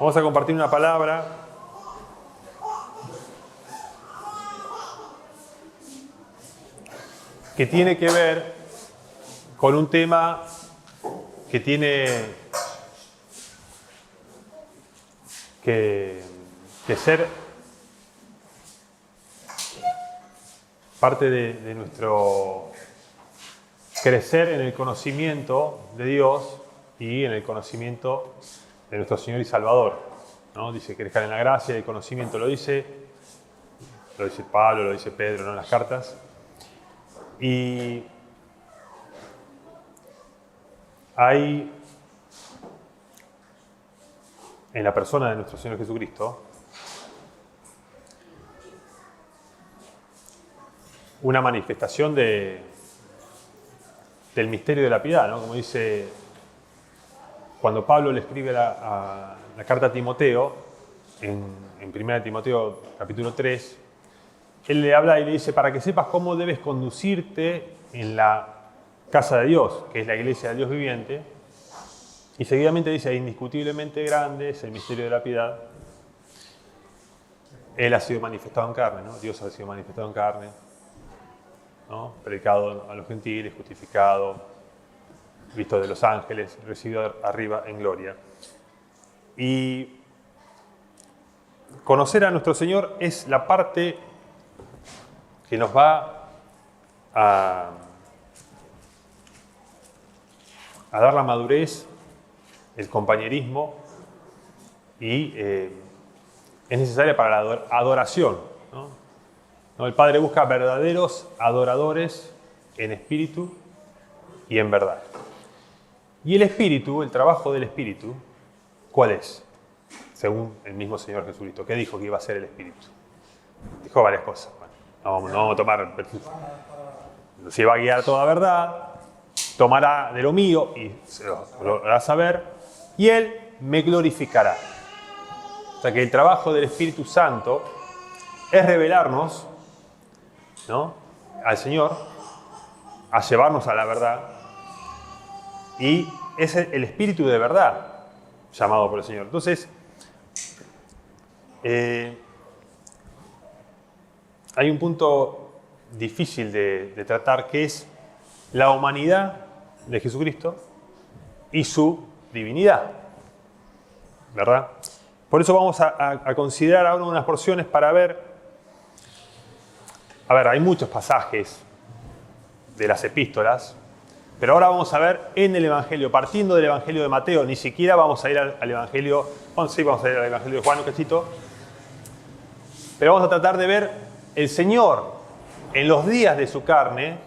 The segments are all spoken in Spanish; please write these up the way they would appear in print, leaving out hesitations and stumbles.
Vamos a compartir una palabra que tiene que ver con un tema que tiene que ser parte de nuestro crecer en el conocimiento de Dios y en el conocimiento de nuestro Señor y Salvador, ¿no? Dice crecer en la gracia y el conocimiento, lo dice Pablo, lo dice Pedro, ¿no? En las cartas. Y hay en la persona de nuestro Señor Jesucristo una manifestación del misterio de la piedad, ¿no? Como dice, cuando Pablo le escribe la carta a Timoteo, en 1 Timoteo capítulo 3, él le habla y le dice, para que sepas cómo debes conducirte en la casa de Dios, que es la iglesia del Dios viviente, y seguidamente dice, indiscutiblemente grande es el misterio de la piedad. Él ha sido manifestado en carne, ¿no? Dios ha sido manifestado en carne, ¿no? Predicado a los gentiles, justificado, visto de los ángeles, recibido arriba en gloria. Y conocer a nuestro Señor es la parte que nos va a dar la madurez, el compañerismo y es necesaria para la adoración, ¿no? El Padre busca verdaderos adoradores en espíritu y en verdad. Y el espíritu, el trabajo del espíritu, ¿cuál es? Según el mismo Señor Jesucristo. ¿Qué dijo que iba a ser el espíritu? Dijo varias cosas. Bueno, no vamos a tomar... Se va a guiar toda verdad, tomará de lo mío y se lo hará saber, y Él me glorificará. O sea que el trabajo del Espíritu Santo es revelarnos, ¿no?, al Señor, a llevarnos a la verdad, y es el Espíritu de verdad llamado por el Señor. Entonces, hay un punto difícil de tratar, que es la humanidad de Jesucristo y su divinidad, ¿verdad? Por eso vamos a considerar ahora unas porciones para ver. A ver, hay muchos pasajes de las epístolas, pero ahora vamos a ver en el Evangelio, partiendo del Evangelio de Mateo, ni siquiera vamos a ir al Evangelio, bueno, sí, vamos a ir al Evangelio de Juan un cachito, pero vamos a tratar de ver el Señor en los días de su carne,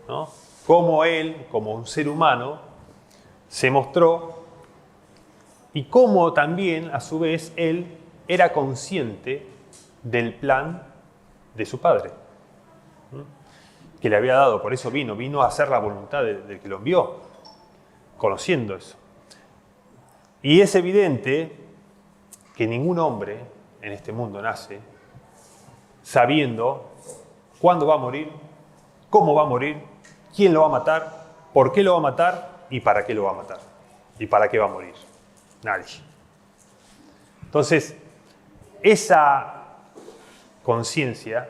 ¿no?, cómo Él, como un ser humano, se mostró y cómo también, a su vez, Él era consciente del plan de su Padre, que le había dado. Por eso vino a hacer la voluntad del que lo envió, conociendo eso. Y es evidente que ningún hombre en este mundo nace sabiendo cuándo va a morir, cómo va a morir, quién lo va a matar, por qué lo va a matar y para qué lo va a matar. ¿Y para qué va a morir? Nadie. Entonces, esa conciencia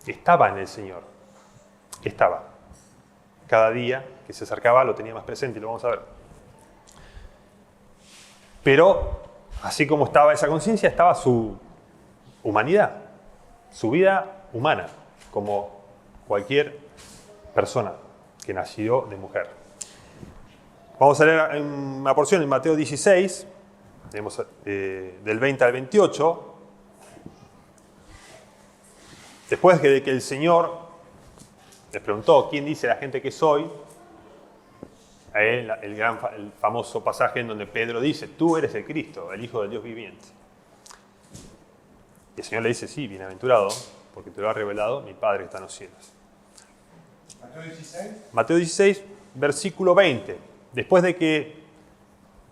estaba en el Señor. Estaba. Cada día que se acercaba lo tenía más presente y lo vamos a ver. Pero, así como estaba esa conciencia, estaba su humanidad, su vida humana, como cualquier persona que nació de mujer. Vamos a leer una porción en Mateo 16, tenemos, del 20 al 28. Después de que el Señor les preguntó, ¿quién dice la gente que soy? El famoso pasaje en donde Pedro dice, tú eres el Cristo, el Hijo del Dios viviente. Y el Señor le dice, sí, bienaventurado, porque te lo ha revelado mi Padre que está en los cielos. Mateo 16. Mateo 16, versículo 20. Después de que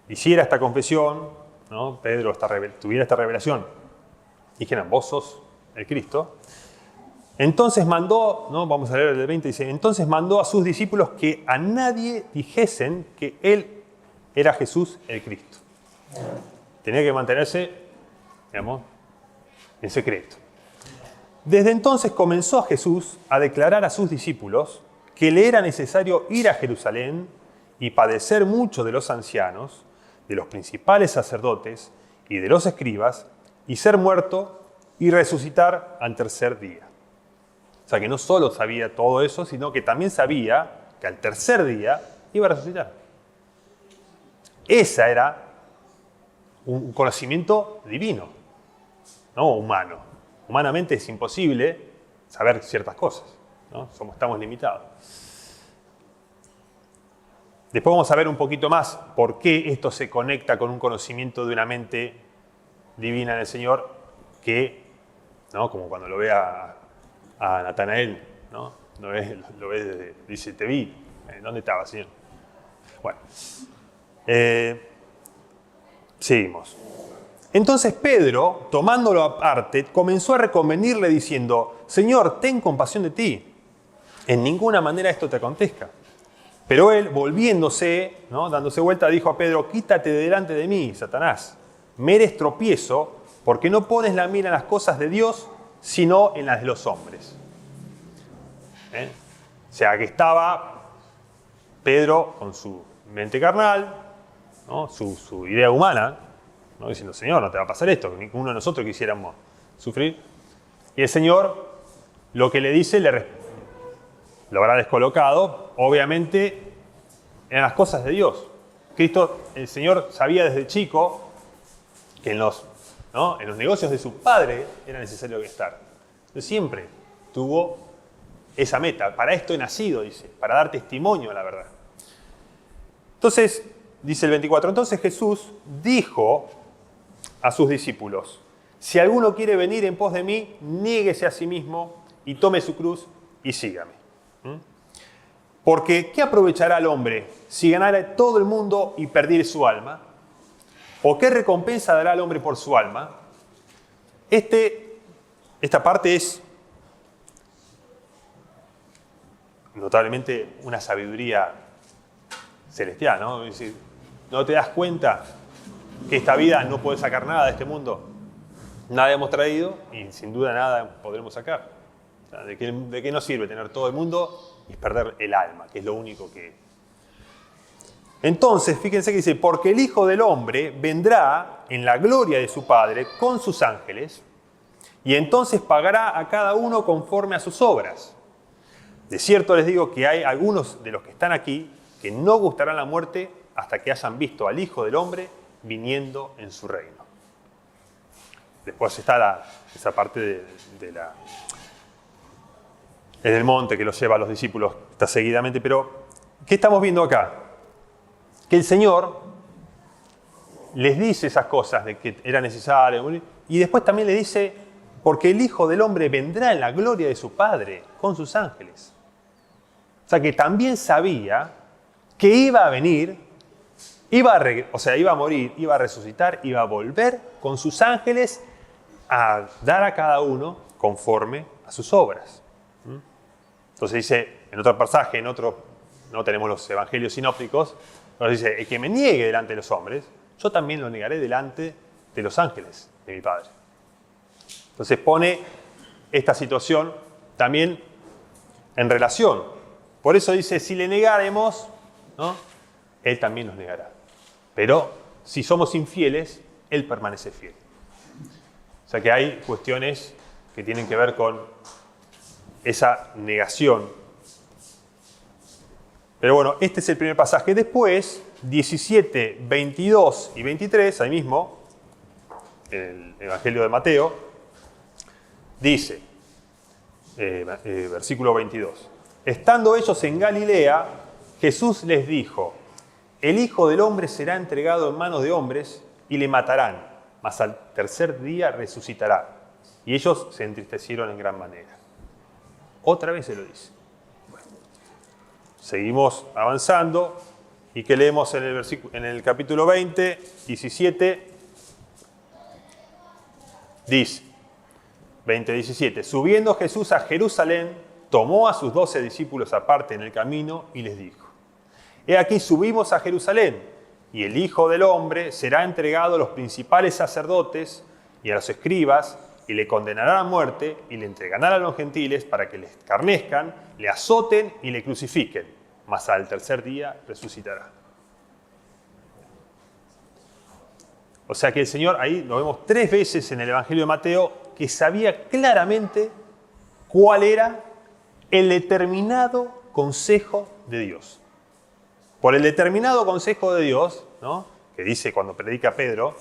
hiciera esta confesión, ¿no?, Pedro tuviera esta revelación, dijeran, vos sos el Cristo. Entonces mandó, ¿no?, vamos a leer el 20, dice, entonces mandó a sus discípulos que a nadie dijesen que él era Jesús el Cristo. tenía que mantenerse, digamos, en secreto. Desde entonces comenzó Jesús a declarar a sus discípulos que le era necesario ir a Jerusalén y padecer mucho de los ancianos, de los principales sacerdotes y de los escribas, y ser muerto y resucitar al tercer día. O sea que no solo sabía todo eso, sino que también sabía que al tercer día iba a resucitar. Ese era un conocimiento divino, no humano. Humanamente es imposible saber ciertas cosas, ¿no? Estamos limitados. Después vamos a ver un poquito más por qué esto se conecta con un conocimiento de una mente divina del Señor que, ¿no? Como cuando lo ve a Natanael, ¿no? Lo ve desde, dice, te vi. ¿Dónde estaba, Señor? Bueno, seguimos. Entonces Pedro, tomándolo aparte, comenzó a reconvenirle diciendo, Señor, ten compasión de ti. En ninguna manera esto te acontezca. Pero él, volviéndose, ¿no? Dándose vuelta, dijo a Pedro, quítate de delante de mí, Satanás. Me eres tropiezo, porque no pones la mira en las cosas de Dios, sino en las de los hombres. O sea, que estaba Pedro con su mente carnal, ¿no? su idea humana, ¿no? Diciendo, Señor, no te va a pasar esto, que ninguno de nosotros quisiéramos sufrir. Y el Señor lo que le dice lo habrá descolocado, obviamente, en las cosas de Dios. El Señor sabía desde chico que en los negocios de su padre era necesario estar. Entonces siempre tuvo esa meta. Para esto he nacido, dice, para dar testimonio a la verdad. Entonces, dice el 24, entonces Jesús dijo a sus discípulos, si alguno quiere venir en pos de mí, niéguese a sí mismo y tome su cruz y sígame. Porque, ¿qué aprovechará al hombre si ganara todo el mundo y perdiere su alma? ¿O qué recompensa dará al hombre por su alma? Esta parte es notablemente una sabiduría celestial, ¿no? Es decir, ¿no te das cuenta que esta vida no puede sacar nada de este mundo? Nada hemos traído y sin duda nada podremos sacar. O sea, ¿de qué nos sirve tener todo el mundo y perder el alma, que es lo único que... Entonces, fíjense que dice, porque el Hijo del Hombre vendrá en la gloria de su Padre con sus ángeles y entonces pagará a cada uno conforme a sus obras. De cierto les digo que hay algunos de los que están aquí que no gustarán la muerte hasta que hayan visto al Hijo del Hombre viniendo en su reino. Después está esa parte en el monte que los lleva a los discípulos, está seguidamente, pero ¿qué estamos viendo acá? Que el Señor les dice esas cosas de que era necesario morir, y después también le dice, porque el Hijo del Hombre vendrá en la gloria de su Padre con sus ángeles. O sea que también sabía que iba a venir, iba a morir, iba a resucitar, iba a volver con sus ángeles a dar a cada uno conforme a sus obras. Entonces dice, en otro pasaje, no tenemos los evangelios sinópticos, pero dice, el que me niegue delante de los hombres, yo también lo negaré delante de los ángeles de mi Padre. Entonces pone esta situación también en relación. Por eso dice, si le negáremos, ¿no? Él también nos negará. Pero si somos infieles, Él permanece fiel. O sea que hay cuestiones que tienen que ver con esa negación. Pero bueno, este es el primer pasaje. Después, 17, 22 y 23, ahí mismo, en el Evangelio de Mateo, dice, versículo 22, estando ellos en Galilea, Jesús les dijo, el Hijo del Hombre será entregado en manos de hombres y le matarán, mas al tercer día resucitará. Y ellos se entristecieron en gran manera. Otra vez se lo dice. Bueno, seguimos avanzando. ¿Y qué leemos en el capítulo 20, 17? Dice, 20, 17. Subiendo Jesús a Jerusalén, tomó a sus 12 discípulos aparte en el camino y les dijo, he aquí subimos a Jerusalén, y el Hijo del Hombre será entregado a los principales sacerdotes y a los escribas, y le condenarán a muerte, y le entregarán a los gentiles para que le escarnezcan, le azoten y le crucifiquen, mas al tercer día resucitará. O sea que el Señor, ahí lo vemos 3 veces en el Evangelio de Mateo, que sabía claramente cuál era el determinado consejo de Dios. Por el determinado consejo de Dios, ¿no?, que dice cuando predica Pedro,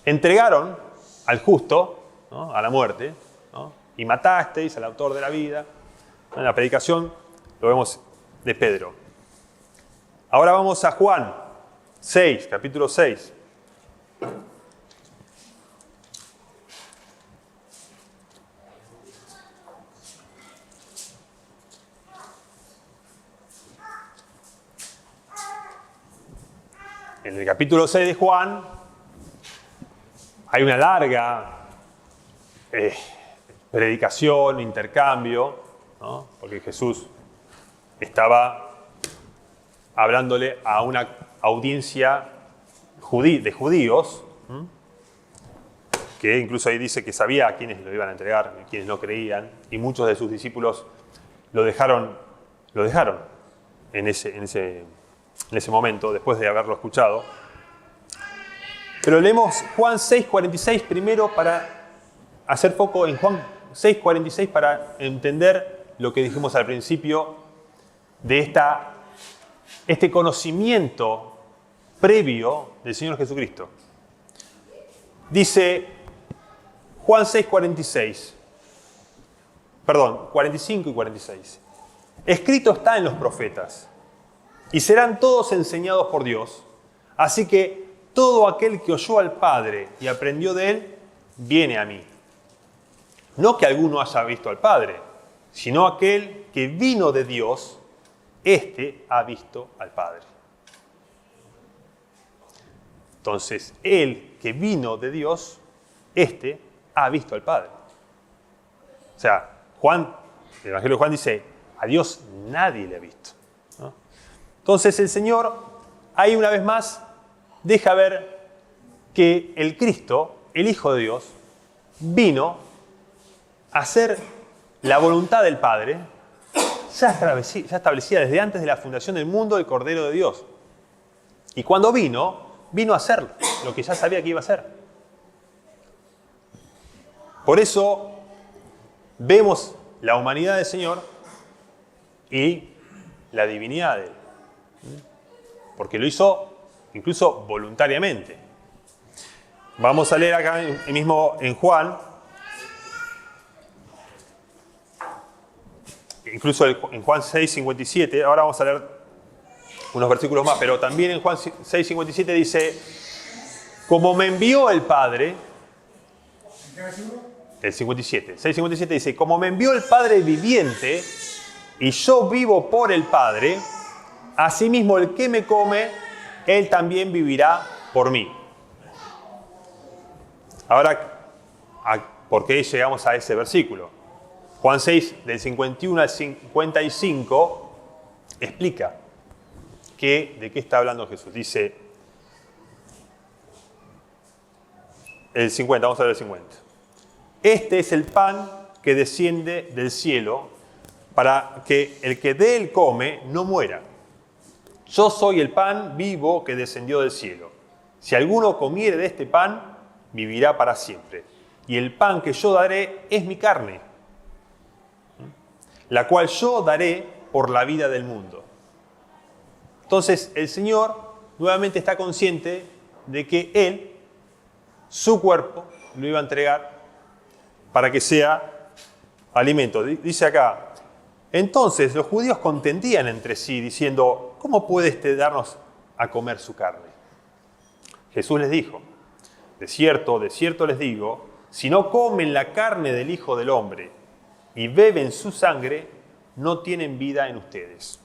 entregaron al justo, ¿no?, a la muerte, ¿no?, y matasteis al autor de la vida. En la predicación lo vemos de Pedro. Ahora vamos a Juan 6, capítulo 6. En el capítulo 6 de Juan hay una larga predicación, intercambio, ¿no?, porque Jesús estaba hablándole a una audiencia de judíos, que incluso ahí dice que sabía a quiénes lo iban a entregar, a quienes no creían, y muchos de sus discípulos lo dejaron en ese momento, después de haberlo escuchado. Pero leemos Juan 6:46 primero para hacer foco en Juan 6:46 para entender lo que dijimos al principio de este conocimiento previo del Señor Jesucristo. Dice Juan 6:46, 45 y 46. Escrito está en los profetas, y serán todos enseñados por Dios. Así que todo aquel que oyó al Padre y aprendió de él, viene a mí. No que alguno haya visto al Padre, sino aquel que vino de Dios, éste ha visto al Padre. Entonces, el que vino de Dios, éste ha visto al Padre. O sea, el Evangelio de Juan dice, a Dios nadie le ha visto, ¿no? Entonces el Señor, ahí una vez más, deja ver que el Cristo, el Hijo de Dios, vino a hacer la voluntad del Padre, ya establecida desde antes de la fundación del mundo, el Cordero de Dios. Y cuando vino a hacer lo que ya sabía que iba a hacer. Por eso vemos la humanidad del Señor y la divinidad de Él. Porque lo hizo incluso voluntariamente. Vamos a leer acá mismo en Juan, incluso en Juan 6:57, ahora vamos a leer unos versículos más, pero también en Juan 6:57 dice, como me envió el Padre, el 57, 6:57 dice, como me envió el Padre viviente, y yo vivo por el Padre, asimismo el que me come, él también vivirá por mí. Ahora, ¿por qué llegamos a ese versículo? Juan 6, del 51 al 55, explica de qué está hablando Jesús. Dice, el 50, vamos a ver el 50. Este es el pan que desciende del cielo, para que el que de él come no muera. Yo soy el pan vivo que descendió del cielo. Si alguno comiere de este pan, vivirá para siempre. Y el pan que yo daré es mi carne, la cual yo daré por la vida del mundo. Entonces el Señor nuevamente está consciente de que Él, su cuerpo, lo iba a entregar para que sea alimento. Dice acá, entonces los judíos contendían entre sí diciendo, ¿cómo puede darnos a comer su carne? Jesús les dijo, de cierto les digo, si no comen la carne del Hijo del Hombre y beben su sangre, no tienen vida en ustedes.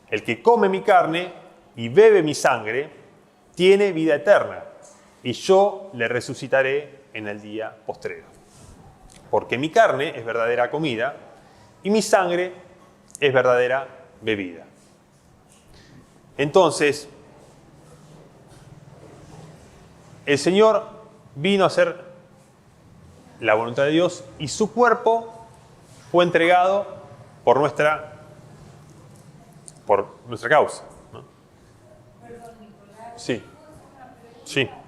El que come mi carne y bebe mi sangre, tiene vida eterna, y yo le resucitaré en el día postrero. Porque mi carne es verdadera comida, y mi sangre es verdadera bebida. Entonces, el Señor vino a hacer la voluntad de Dios y su cuerpo fue entregado por nuestra causa, ¿no? Perdón, Nicolás. Sí, sí. Siempre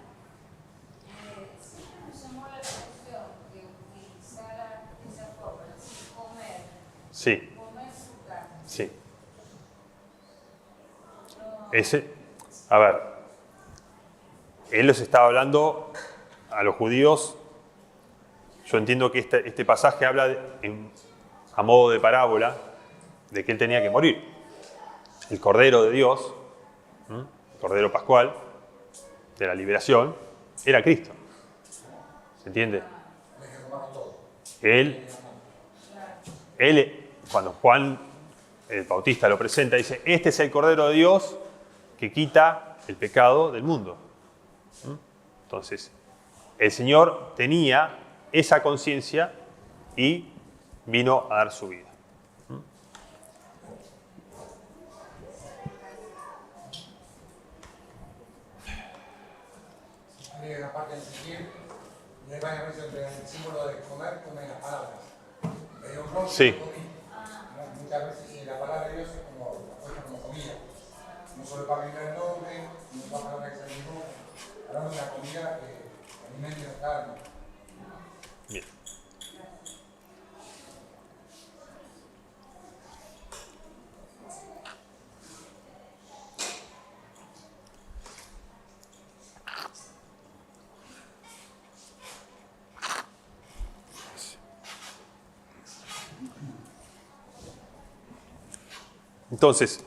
me llamó la atención que utilizara esa forma, así, Sí, comer su carne. sí. A ver, él les estaba hablando a los judíos. Yo entiendo que este pasaje habla a modo de parábola de que él tenía que morir. El Cordero de Dios, el Cordero Pascual de la liberación, era Cristo. ¿Se entiende? Él, cuando Juan el Bautista lo presenta, dice: este es el Cordero de Dios que quita el pecado del mundo. Entonces, el Señor tenía esa conciencia y vino a dar su vida. Hay una parte en Ezequiel, y hay varias veces entre el símbolo de comer, comen las palabras. Le dio un rol, Sí. comí. Muchas veces la palabra de Dios es como comida. No solo para brindar el nombre, no para palabra que se animó. Hablamos de una comida que alimenta el carne. Bien. Entonces,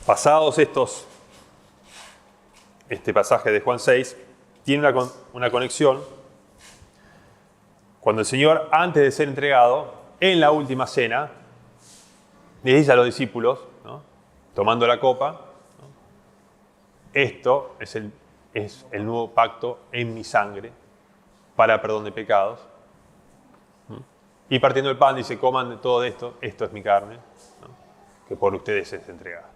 pasados este pasaje de Juan 6, tiene una conexión cuando el Señor, antes de ser entregado, en la última cena, le dice a los discípulos, ¿no?, tomando la copa, ¿no?, esto es el nuevo pacto en mi sangre para perdón de pecados. Y partiendo el pan dice: coman de todo esto es mi carne, ¿no?, que por ustedes es entregada.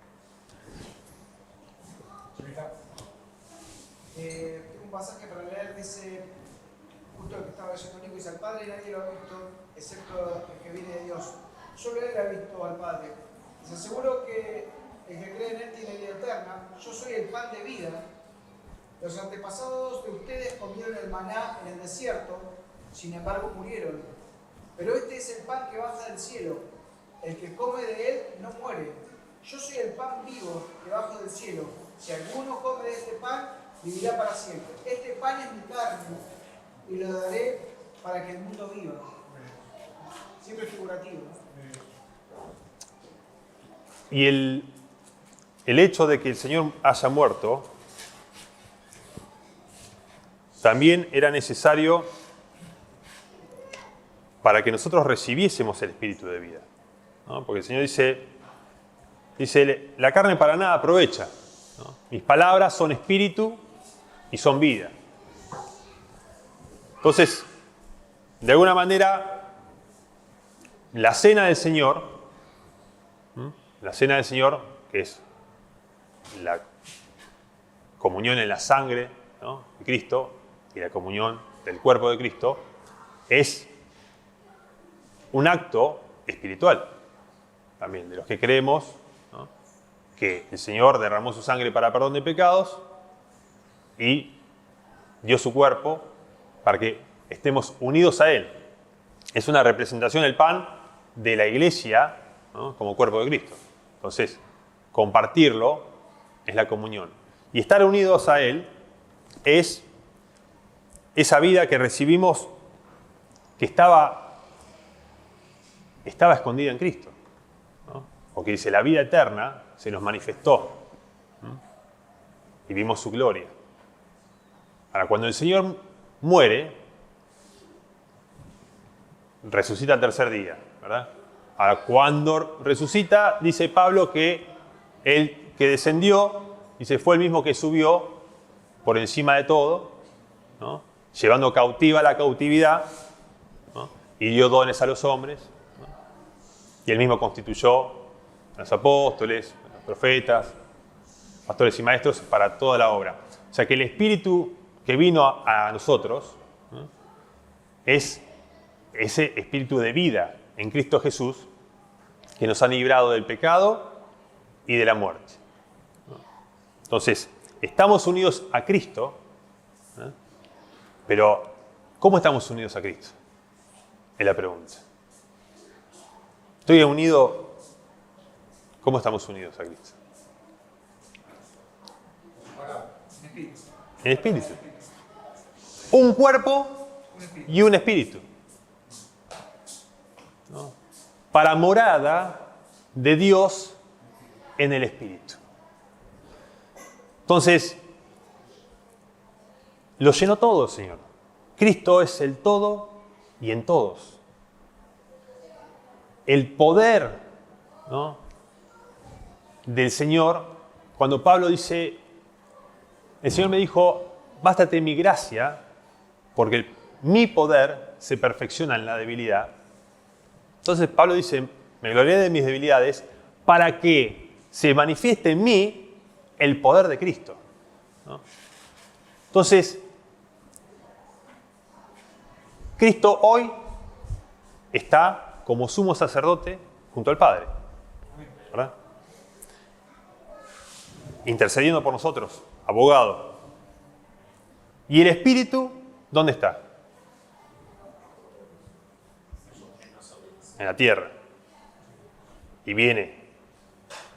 Tengo un pasaje para leer, dice, justo lo que estaba leyendo Nico, dice: al Padre nadie lo ha visto, excepto el que viene de Dios. Solo Él ha visto al Padre. Les aseguro que el que cree en Él tiene vida eterna. Yo soy el pan de vida. Los antepasados de ustedes comieron el maná en el desierto, sin embargo murieron. Pero este es el pan que baja del cielo. El que come de él no muere. Yo soy el pan vivo que baja del cielo. Si alguno come de este pan, vivirá para siempre. Este pan es mi carne y lo daré para que el mundo viva. Siempre figurativo, ¿no? Y el hecho de que el Señor haya muerto también era necesario para que nosotros recibiésemos el espíritu de vida, ¿no? Porque el Señor dice, la carne para nada aprovecha, ¿no? Mis palabras son espíritu y son vida. Entonces, de alguna manera, la cena del Señor, que es la comunión en la sangre, ¿no?, de Cristo, y la comunión del cuerpo de Cristo, es un acto espiritual también de los que creemos, ¿no?, que el Señor derramó su sangre para perdón de pecados y dio su cuerpo para que estemos unidos a Él. Es una representación del pan de la iglesia, ¿no?, como cuerpo de Cristo. Entonces, compartirlo es la comunión. Y estar unidos a Él es esa vida que recibimos, que estaba escondida en Cristo, ¿no? Porque dice: la vida eterna se nos manifestó, ¿no?, y vimos su gloria. Ahora, cuando el Señor muere, resucita al tercer día, ¿verdad? Ahora, cuando resucita, dice Pablo que el que descendió, dice, fue el mismo que subió por encima de todo, ¿no?, llevando cautiva la cautividad, ¿no?, y dio dones a los hombres, ¿no?, y él mismo constituyó a los apóstoles, a los profetas, pastores y maestros para toda la obra. O sea que el Espíritu que vino a nosotros, ¿no?, es ese Espíritu de vida en Cristo Jesús que nos ha librado del pecado y de la muerte. Entonces, estamos unidos a Cristo, ¿no?, pero ¿cómo estamos unidos a Cristo? Es la pregunta. Estoy unido. ¿Cómo estamos unidos a Cristo? En espíritu. Un cuerpo y un espíritu, ¿no?, para morada de Dios en el espíritu. Entonces, lo llenó todo, Señor. Cristo es el todo y en todos. El poder, ¿no?, del Señor, cuando Pablo dice, el Señor me dijo, bástate mi gracia, porque mi poder se perfecciona en la debilidad. Entonces Pablo dice, me gloriaré de mis debilidades para que se manifieste en mí el poder de Cristo, ¿no? Entonces, Cristo hoy está como sumo sacerdote junto al Padre, ¿verdad?, intercediendo por nosotros, abogado. ¿Y el Espíritu dónde está? En la tierra. Y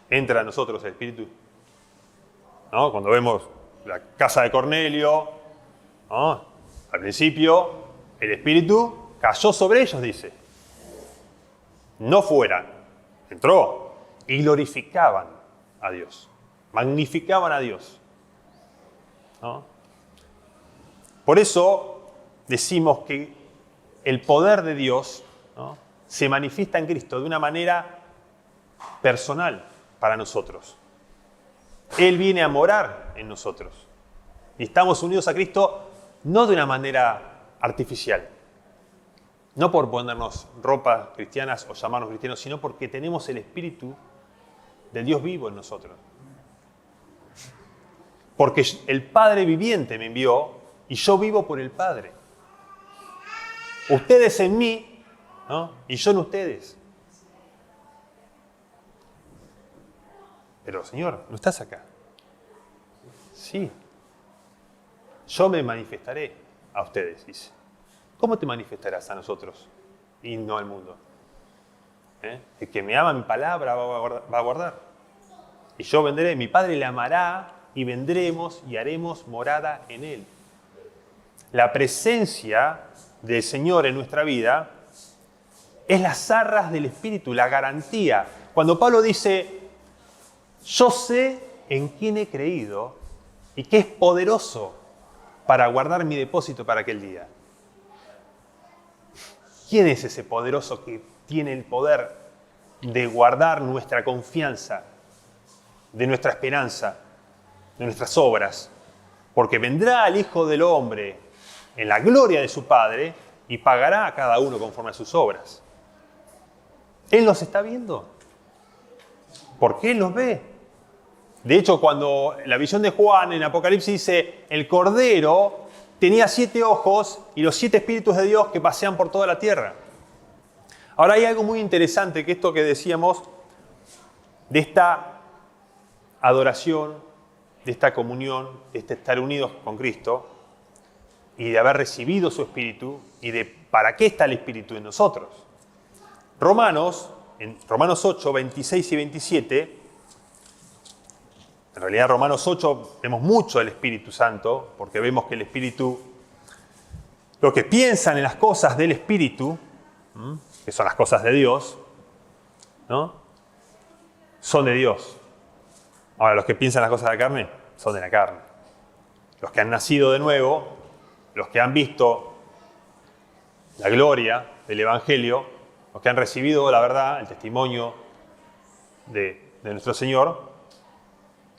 entra a nosotros el Espíritu, ¿no? Cuando vemos la casa de Cornelio, ¿no?, al principio el Espíritu cayó sobre ellos, dice. No fuera, entró y glorificaban a Dios, magnificaban a Dios, ¿no? Por eso decimos que el poder de Dios, ¿no?, se manifiesta en Cristo de una manera personal para nosotros. Él viene a morar en nosotros. Y estamos unidos a Cristo no de una manera artificial, no por ponernos ropas cristianas o llamarnos cristianos, sino porque tenemos el Espíritu de Dios vivo en nosotros. Porque el Padre viviente me envió y yo vivo por el Padre. Ustedes en mí, ¿no?, y yo en ustedes. Pero Señor, ¿no estás acá? Sí. Yo me manifestaré a ustedes, dice. ¿Cómo te manifestarás a nosotros y no al mundo? El que me ama mi palabra va a guardar. Y yo vendré, mi Padre le amará y vendremos y haremos morada en él. La presencia del Señor en nuestra vida es las arras del Espíritu, la garantía. Cuando Pablo dice, yo sé en quién he creído y que es poderoso para guardar mi depósito para aquel día. ¿Quién es ese poderoso que tiene el poder de guardar nuestra confianza, de nuestra esperanza, de nuestras obras? Porque vendrá el Hijo del Hombre en la gloria de su Padre y pagará a cada uno conforme a sus obras. Él los está viendo, porque Él los ve. De hecho, cuando la visión de Juan en Apocalipsis dice, el Cordero tenía 7 ojos y los 7 espíritus de Dios que pasean por toda la tierra. Ahora hay algo muy interesante, que esto que decíamos, de esta adoración, de esta comunión, de este estar unidos con Cristo, y de haber recibido su Espíritu, y de para qué está el Espíritu en nosotros. En Romanos 8, 26 y 27, en realidad en Romanos 8 vemos mucho del Espíritu Santo, porque vemos que el Espíritu, los que piensan en las cosas del Espíritu, que son las cosas de Dios, ¿no?, son de Dios. Ahora, los que piensan en las cosas de la carne, son de la carne. Los que han nacido de nuevo, los que han visto la gloria del Evangelio, los que han recibido la verdad, el testimonio de nuestro Señor,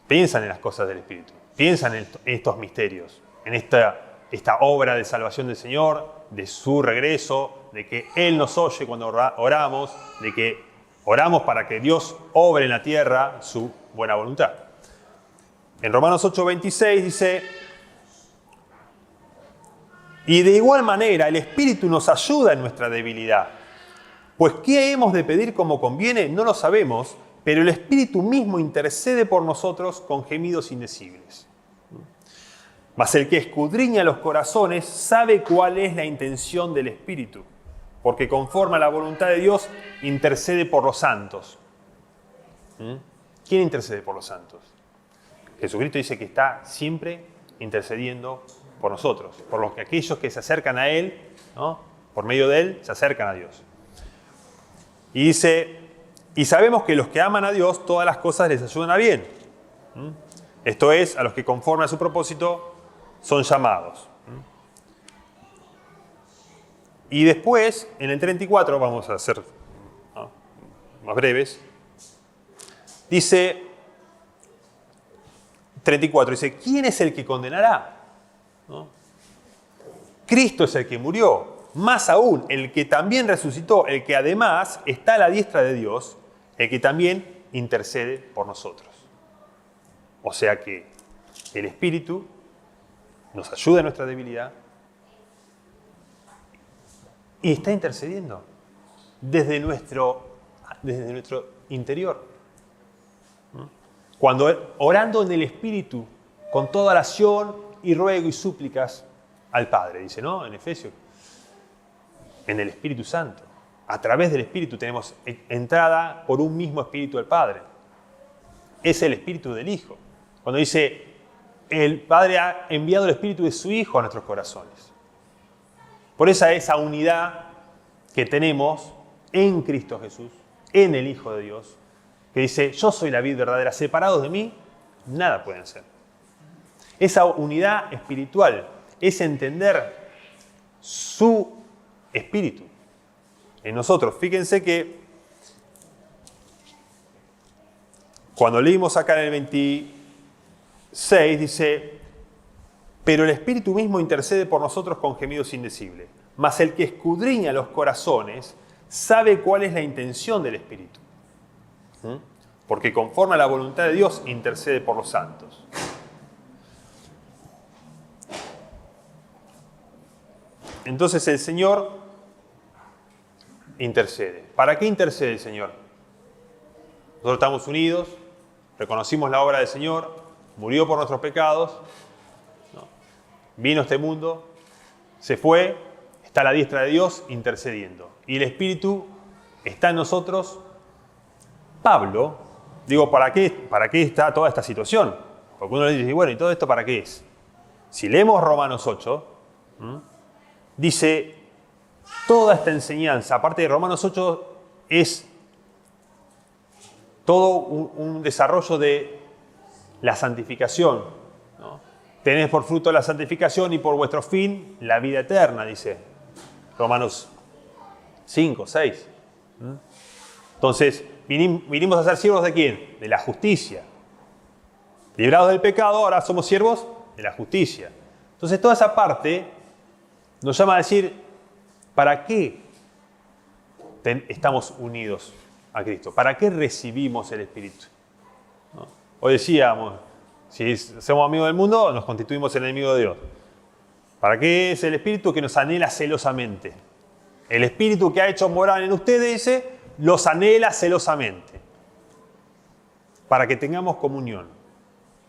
piensan en las cosas del Espíritu, piensan en estos misterios, en esta obra de salvación del Señor, de su regreso, de que Él nos oye cuando oramos, de que oramos para que Dios obre en la tierra su buena voluntad. En Romanos 8:26 dice: y de igual manera el Espíritu nos ayuda en nuestra debilidad. Pues ¿qué hemos de pedir como conviene? No lo sabemos, pero el Espíritu mismo intercede por nosotros con gemidos indecibles. Mas el que escudriña los corazones sabe cuál es la intención del Espíritu, porque conforme a la voluntad de Dios intercede por los santos. ¿Quién intercede por los santos? Jesucristo dice que está siempre intercediendo por nosotros, por aquellos que se acercan a Él, ¿no? Por medio de Él se acercan a Dios. Y dice: y sabemos que los que aman a Dios, todas las cosas les ayudan a bien. Esto es, a los que conforme a su propósito son llamados. Y después, en el 34, vamos a ser, ¿no?, más breves, dice, 34, dice: ¿quién es el que condenará? ¿No? Cristo es el que murió, más aún, el que también resucitó, el que además está a la diestra de Dios, el que también intercede por nosotros. O sea que el Espíritu nos ayuda en nuestra debilidad y está intercediendo desde nuestro interior. Cuando orando en el Espíritu, con toda oración y ruego y súplicas al Padre, dice, ¿no? En Efesios, en el Espíritu Santo. A través del Espíritu tenemos entrada por un mismo Espíritu al Padre. Es el Espíritu del Hijo. Cuando dice, el Padre ha enviado el Espíritu de su Hijo a nuestros corazones. Por esa unidad que tenemos en Cristo Jesús, en el Hijo de Dios, que dice: yo soy la vid verdadera, separados de mí, nada pueden ser. Esa unidad espiritual es entender su Espíritu en nosotros. Fíjense que cuando leímos acá en el 26, dice: pero el Espíritu mismo intercede por nosotros con gemidos indecibles. Mas el que escudriña los corazones sabe cuál es la intención del Espíritu. Porque conforme a la voluntad de Dios intercede por los santos. Entonces el Señor intercede. ¿Para qué intercede el Señor? Nosotros estamos unidos, reconocimos la obra del Señor, murió por nuestros pecados, ¿no? Vino a este mundo, se fue, está a la diestra de Dios intercediendo. Y el Espíritu está en nosotros. Pablo, digo, ¿para qué está toda esta situación? Porque uno le dice, bueno, ¿y todo esto para qué es? Si leemos Romanos 8, dice, toda esta enseñanza, aparte de Romanos 8, es todo un desarrollo de la santificación, ¿no? Tenés por fruto la santificación y por vuestro fin la vida eterna, dice Romanos 5, 6. Entonces, vinimos a ser siervos ¿de quién? De la justicia. Librados del pecado, ahora somos siervos de la justicia. Entonces, toda esa parte nos llama a decir, ¿para qué estamos unidos a Cristo? ¿Para qué recibimos el Espíritu? ¿No? Hoy decíamos, si somos amigos del mundo, nos constituimos en enemigos de Dios. ¿Para qué es el Espíritu? Que nos anhela celosamente. El Espíritu que ha hecho morar en ustedes, dice, los anhela celosamente. Para que tengamos comunión,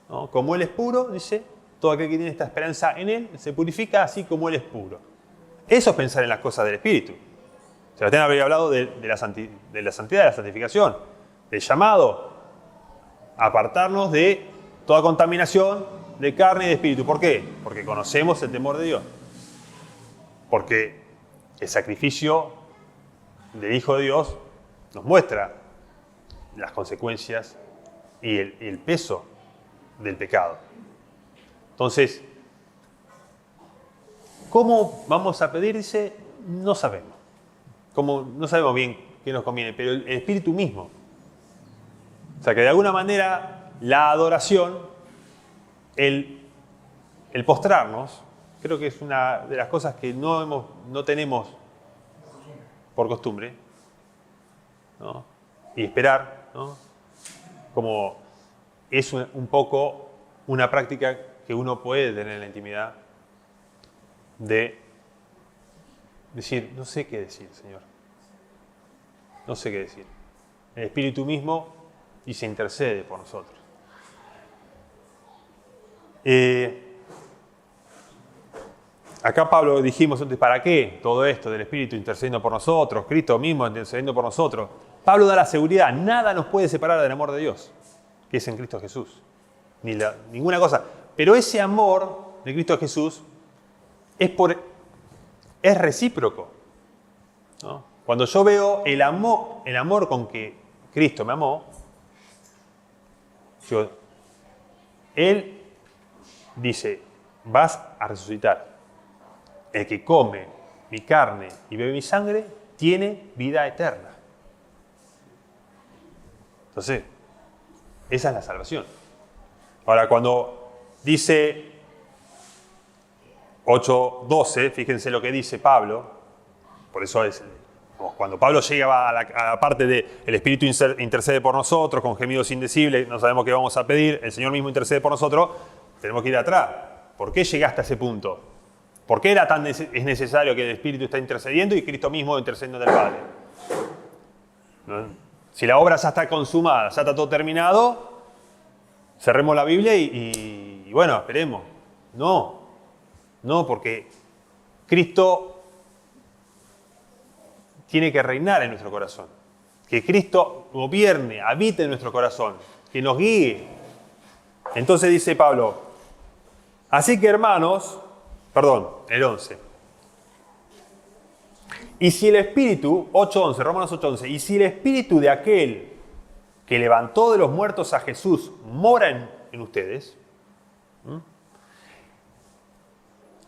¿no? Como Él es puro, dice, todo aquel que tiene esta esperanza en Él se purifica así como Él es puro. Eso es pensar en las cosas del Espíritu. Sebastián habría hablado de la santidad, de la santificación, del llamado a apartarnos de toda contaminación de carne y de espíritu. ¿Por qué? Porque conocemos el temor de Dios. Porque el sacrificio del Hijo de Dios nos muestra las consecuencias y el peso del pecado. Entonces, ¿cómo vamos a pedir? Dice, no sabemos. No sabemos bien qué nos conviene, pero el Espíritu mismo. O sea que de alguna manera la adoración, el postrarnos, creo que es una de las cosas que no tenemos por costumbre, ¿no? Y esperar, ¿no? Como es un poco una práctica que uno puede tener en la intimidad de decir, no sé qué decir, Señor. No sé qué decir. El Espíritu mismo y se intercede por nosotros. Acá Pablo dijimos antes, ¿para qué todo esto del Espíritu intercediendo por nosotros? Cristo mismo intercediendo por nosotros. Pablo da la seguridad, nada nos puede separar del amor de Dios, que es en Cristo Jesús. Ninguna cosa. Pero ese amor de Cristo Jesús es recíproco, ¿no? Cuando yo veo el amor con que Cristo me amó, Él dice, vas a resucitar. El que come mi carne y bebe mi sangre tiene vida eterna. Entonces, esa es la salvación. Ahora, cuando dice 8:12, fíjense lo que dice Pablo, por eso es, cuando Pablo llega a la parte de el Espíritu intercede por nosotros, con gemidos indecibles, no sabemos qué vamos a pedir, el Señor mismo intercede por nosotros, tenemos que ir atrás. ¿Por qué llegaste a ese punto? ¿Por qué es necesario que el Espíritu esté intercediendo y Cristo mismo intercediendo del Padre? ¿No? Si la obra ya está consumada, ya está todo terminado, cerremos la Biblia y bueno, esperemos. No, porque Cristo tiene que reinar en nuestro corazón. Que Cristo gobierne, habite en nuestro corazón, que nos guíe. Entonces dice Pablo, así que hermanos, el 11. Y si el Espíritu, 8:11, Romanos 8:11, y si el Espíritu de aquel que levantó de los muertos a Jesús mora en ustedes,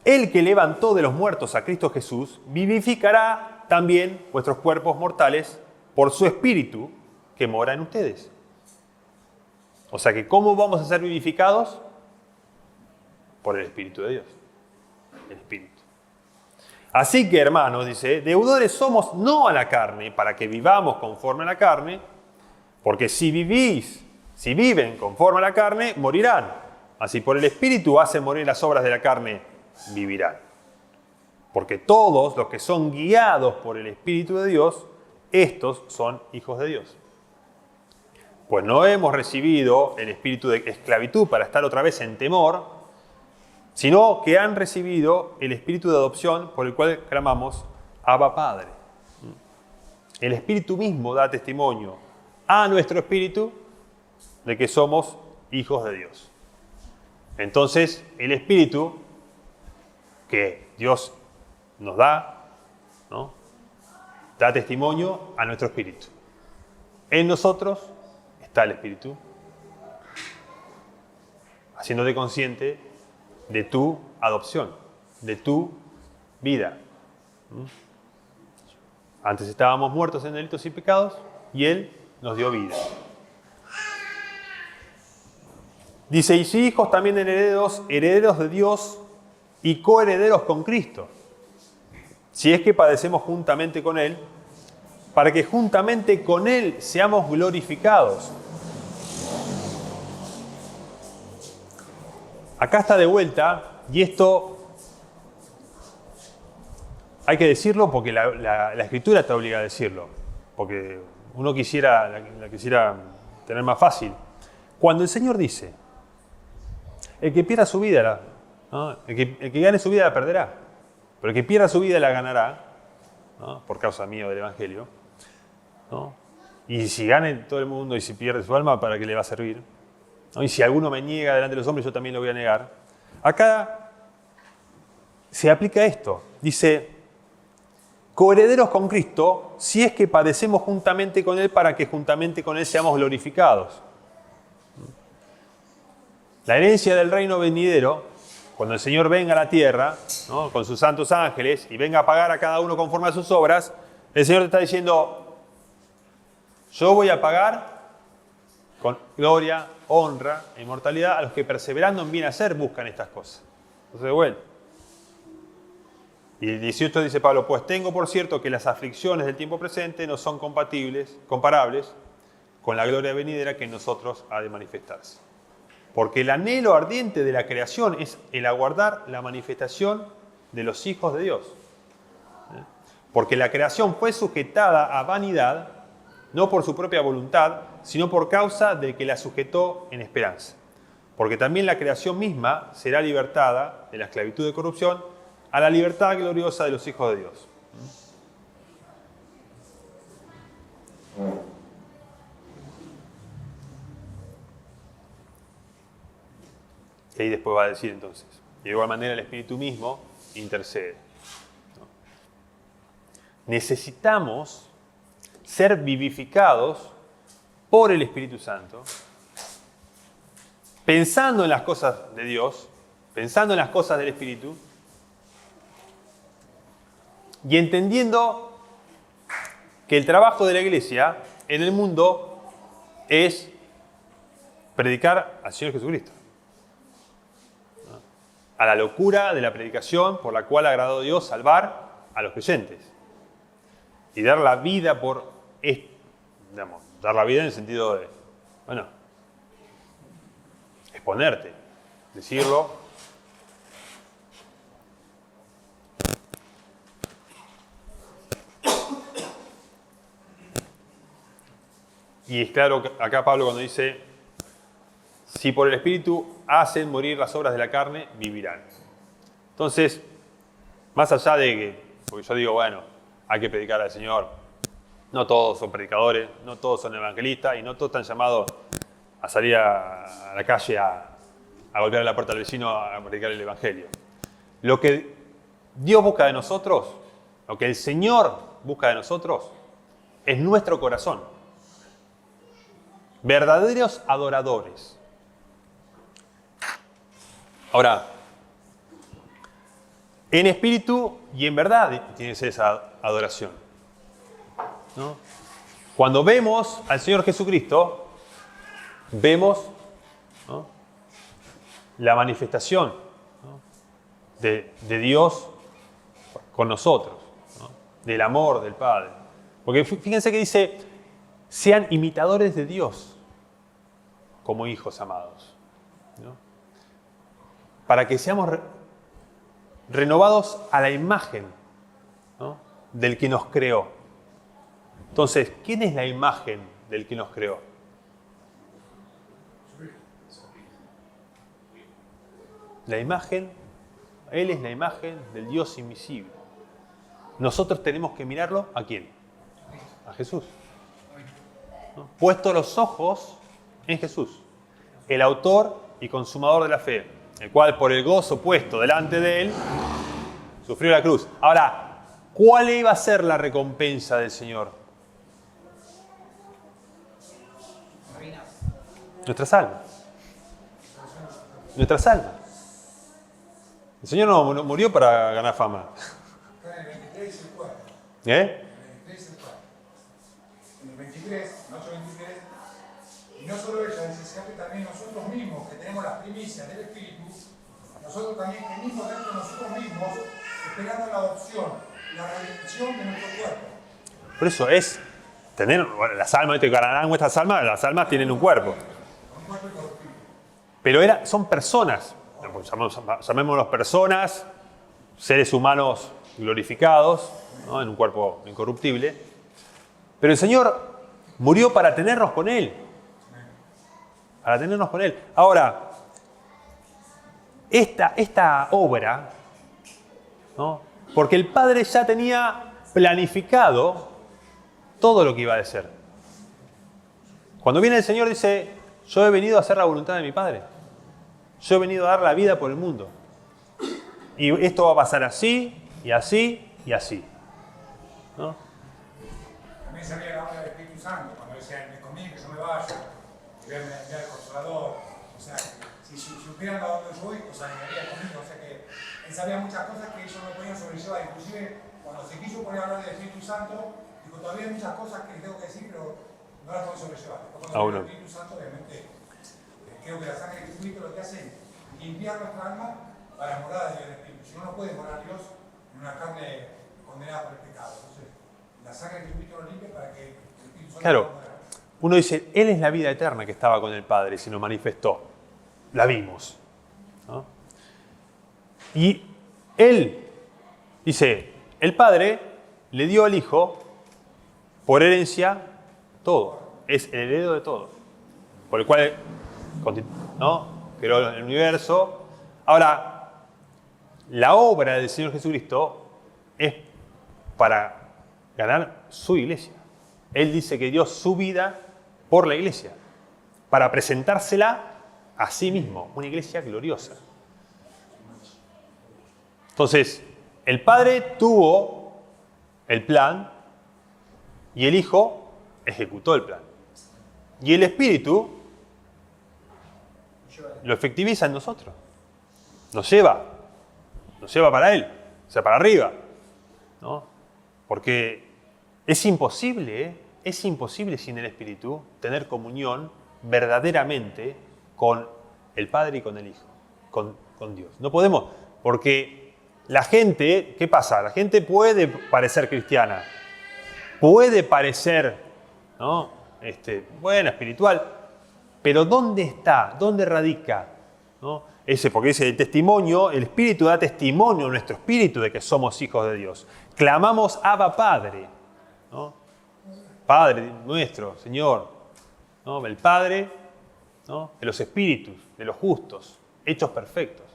el que levantó de los muertos a Cristo Jesús vivificará también vuestros cuerpos mortales por su Espíritu que mora en ustedes. O sea que, ¿cómo vamos a ser vivificados? Por el Espíritu de Dios. El Espíritu. Así que, hermanos, dice, deudores somos no a la carne, para que vivamos conforme a la carne, porque si viven conforme a la carne, morirán. Así por el Espíritu hacen morir las obras de la carne, vivirán. Porque todos los que son guiados por el Espíritu de Dios, estos son hijos de Dios. Pues no hemos recibido el espíritu de esclavitud para estar otra vez en temor, sino que han recibido el espíritu de adopción por el cual clamamos, Abba Padre. El Espíritu mismo da testimonio a nuestro espíritu de que somos hijos de Dios. Entonces, el Espíritu que Dios nos da, ¿no?, da testimonio a nuestro espíritu. En nosotros está el Espíritu, haciéndote consciente de tu adopción, de tu vida. Antes estábamos muertos en delitos y pecados y Él nos dio vida. Dice, y si hijos también herederos de Dios y coherederos con Cristo, si es que padecemos juntamente con Él, para que juntamente con Él seamos glorificados. Acá está de vuelta, y esto hay que decirlo porque la Escritura te obliga a decirlo, porque uno la quisiera tener más fácil. Cuando el Señor dice, el que pierda su vida, ¿no?, el que gane su vida la perderá, pero el que pierda su vida la ganará, ¿no?, por causa mía del Evangelio, ¿no? Y si gane todo el mundo y si pierde su alma, ¿para qué le va a servir? ¿No? Y si alguno me niega delante de los hombres, yo también lo voy a negar. Acá se aplica esto. Dice, coherederos con Cristo, si es que padecemos juntamente con Él, para que juntamente con Él seamos glorificados. La herencia del reino venidero, cuando el Señor venga a la tierra, ¿no?, con sus santos ángeles, y venga a pagar a cada uno conforme a sus obras, el Señor te está diciendo, yo voy a pagar con gloria, honra e inmortalidad a los que perseverando en bien hacer buscan estas cosas. Entonces, de vuelta. Y el 18 dice Pablo, pues tengo por cierto que las aflicciones del tiempo presente no son comparables con la gloria venidera que en nosotros ha de manifestarse. Porque el anhelo ardiente de la creación es el aguardar la manifestación de los hijos de Dios. Porque la creación fue sujetada a vanidad, no por su propia voluntad, sino por causa del que la sujetó en esperanza. Porque también la creación misma será libertada de la esclavitud de corrupción a la libertad gloriosa de los hijos de Dios. Y ahí después va a decir entonces, de igual manera el Espíritu mismo intercede. Necesitamos ser vivificados por el Espíritu Santo, pensando en las cosas de Dios, pensando en las cosas del Espíritu, y entendiendo que el trabajo de la iglesia en el mundo es predicar al Señor Jesucristo. A la locura de la predicación por la cual ha agradado Dios salvar a los creyentes. Y dar la vida por, digamos, dar la vida en el sentido de, bueno, exponerte, decirlo. Y es claro que acá Pablo cuando dice, si por el Espíritu hacen morir las obras de la carne, vivirán. Entonces, más allá de que, porque yo digo, bueno, hay que predicar al Señor, no todos son predicadores, no todos son evangelistas y no todos están llamados a salir a la calle a golpear la puerta del vecino a predicar el Evangelio. Lo que Dios busca de nosotros, lo que el Señor busca de nosotros, es nuestro corazón. Verdaderos adoradores. Ahora, en espíritu y en verdad tiene que ser esa adoración, ¿no? Cuando vemos al Señor Jesucristo, vemos, ¿no?, la manifestación, ¿no?, de Dios con nosotros, ¿no?, del amor del Padre. Porque fíjense que dice, sean imitadores de Dios como hijos amados, ¿no?, para que seamos renovados a la imagen, ¿no?, del que nos creó. Entonces, ¿quién es la imagen del que nos creó? La imagen, Él es la imagen del Dios invisible. Nosotros tenemos que mirarlo ¿a quién? A Jesús, ¿no? Puesto los ojos en Jesús, el autor y consumador de la fe, el cual por el gozo puesto delante de Él sufrió la cruz. Ahora, ¿cuál iba a ser la recompensa del Señor? Nuestras almas. Nuestras almas. El Señor no murió para ganar fama. En el 23 y el 4. ¿Eh? En el 23 y el 4. En el 23, en 8:23, y no solo ella, dice, sino que también nosotros mismos, que tenemos las primicias del Espíritu, nosotros también venimos dentro de nosotros mismos, esperando la adopción, la redención de nuestro cuerpo. Por eso es tener, bueno, las almas, ¿viste? Ganarán vuestras almas, las almas tienen un cuerpo. Un cuerpo incorruptible. Pero son personas, llamémoslos personas, seres humanos glorificados, ¿no?, en un cuerpo incorruptible. Pero el Señor murió para tenernos con Él. Para tenernos con Él. Ahora, esta obra, ¿no?, porque el Padre ya tenía planificado todo lo que iba a ser. Cuando viene el Señor dice, yo he venido a hacer la voluntad de mi Padre. Yo he venido a dar la vida por el mundo. Y esto va a pasar así, y así, y así, ¿no? También sabía la obra del Espíritu Santo, cuando decía, me conviene que yo me vaya, voy a enviar al Consolador. O sea, si supieran a dónde yo voy, pues alejaría conmigo. O sea que él sabía muchas cosas que ellos no podían sobrellevar. Inclusive, cuando se quiso poner a hablar del Espíritu Santo, dijo, todavía hay muchas cosas que tengo que decir, pero no las puedo sobrellevar. Después, cuando el Espíritu Santo, obviamente, creo que la sangre de Jesucristo lo que hace es limpiar nuestra alma para morar a Dios del Espíritu. Si no, no puede morar Dios en una carne condenada por el pecado. Entonces, la sangre de Jesucristo lo limpia para que el Espíritu Santo Claro, pueda morar. uno dice, Él es la vida eterna que estaba con el Padre y se nos manifestó. la vimos, ¿no? Y él, dice, el Padre le dio al Hijo por herencia todo. Es el heredero de todo. Por el cual, ¿no?, creó el universo. Ahora, la obra del Señor Jesucristo es para ganar su iglesia. Él dice que dio su vida por la iglesia, para presentársela a sí mismo, una iglesia gloriosa. Entonces, el Padre tuvo el plan y el Hijo ejecutó el plan. Y el Espíritu lo efectiviza en nosotros. Nos lleva para Él, o sea, para arriba, ¿no? Porque es imposible sin el Espíritu tener comunión verdaderamente con el Padre y con el Hijo, con Dios. No podemos, porque la gente, ¿qué pasa? La gente puede parecer cristiana, puede parecer, ¿no?, buena, espiritual, pero ¿dónde está? ¿Dónde radica? ¿No? Porque dice el testimonio, el Espíritu da testimonio a nuestro espíritu de que somos hijos de Dios. Clamamos Abba Padre, ¿no? Padre nuestro, Señor, ¿no? El Padre, ¿no?, de los espíritus, de los justos, hechos perfectos.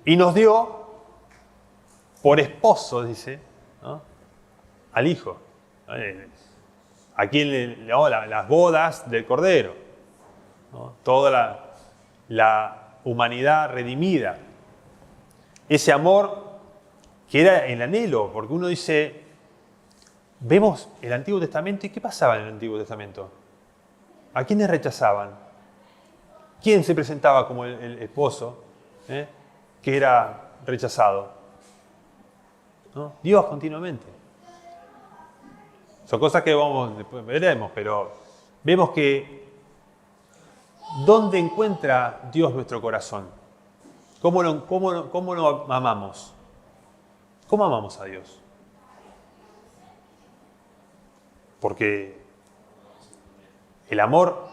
Y nos dio por esposo, dice, ¿no?, al Hijo. Aquí las bodas del Cordero, ¿no?, toda la humanidad redimida. Ese amor que era el anhelo, porque uno dice, vemos el Antiguo Testamento y ¿qué pasaba en el Antiguo Testamento? ¿A quiénes rechazaban? ¿Quién se presentaba como el esposo que era rechazado? ¿No? Dios continuamente. Son cosas que después veremos, pero vemos que ¿dónde encuentra Dios nuestro corazón? ¿Cómo lo amamos? ¿Cómo amamos a Dios? Porque el amor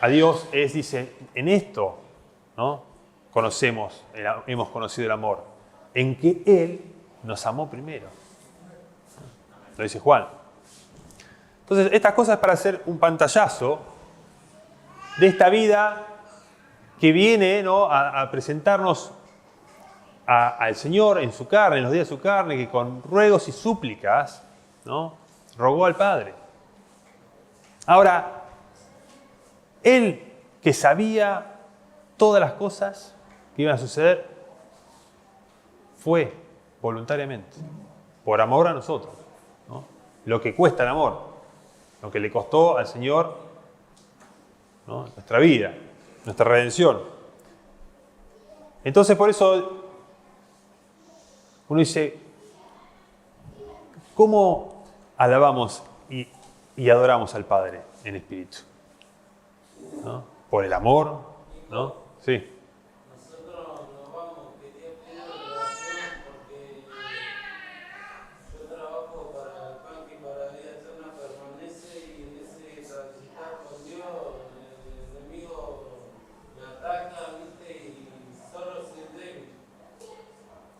a Dios dice, en esto, ¿no?, hemos conocido el amor, en que Él nos amó primero. Lo dice Juan. Entonces, estas cosas para hacer un pantallazo de esta vida que viene, ¿no?, a presentarnos al Señor en su carne, en los días de su carne, que con ruegos y súplicas, ¿no?, rogó al Padre. Ahora, Él, que sabía todas las cosas que iban a suceder, fue voluntariamente, por amor a nosotros, ¿no?, lo que cuesta el amor, lo que le costó al Señor, ¿no?, nuestra vida, nuestra redención. Entonces, por eso uno dice, ¿cómo alabamos y adoramos al Padre en espíritu? ¿No? Por el amor, ¿no? Sí. Nosotros nos vamos, quería pedir oración porque yo trabajo para el pan y para la vida eterna permanece y en ese transitar con Dios el enemigo me ataca, ¿viste? Y solo soy débil.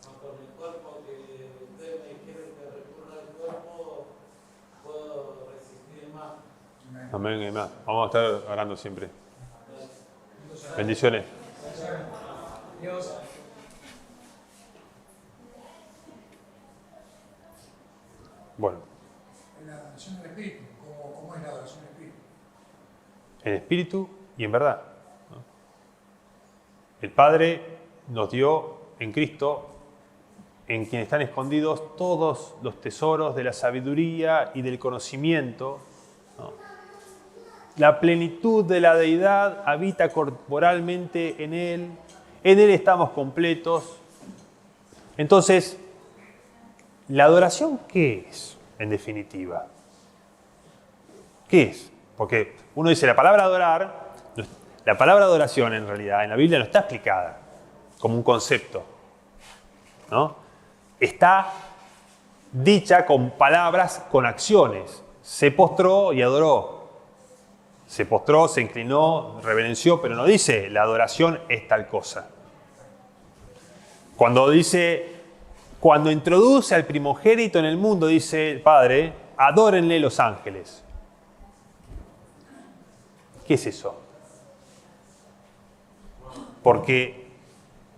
No con el cuerpo que ustedes me quieren que recurra al cuerpo, puedo resistir más. Amén, amén. Vamos a estar orando siempre. Bendiciones. Dios. Bueno, En la adoración del Espíritu, ¿cómo es la adoración del Espíritu? en espíritu y en verdad, ¿no? El Padre nos dio en Cristo, en quien están escondidos todos los tesoros de la sabiduría y del conocimiento, ¿no? La plenitud de la deidad habita corporalmente en Él estamos completos. Entonces, ¿la adoración qué es, en definitiva? ¿Qué es? Porque uno dice, la palabra adoración en realidad en la Biblia no está explicada como un concepto, ¿no? Está dicha con palabras, con acciones. Se postró y adoró. Se postró, se inclinó, reverenció, pero no dice la adoración es tal cosa. Cuando introduce al primogénito en el mundo, dice el Padre, adórenle los ángeles. ¿Qué es eso? Porque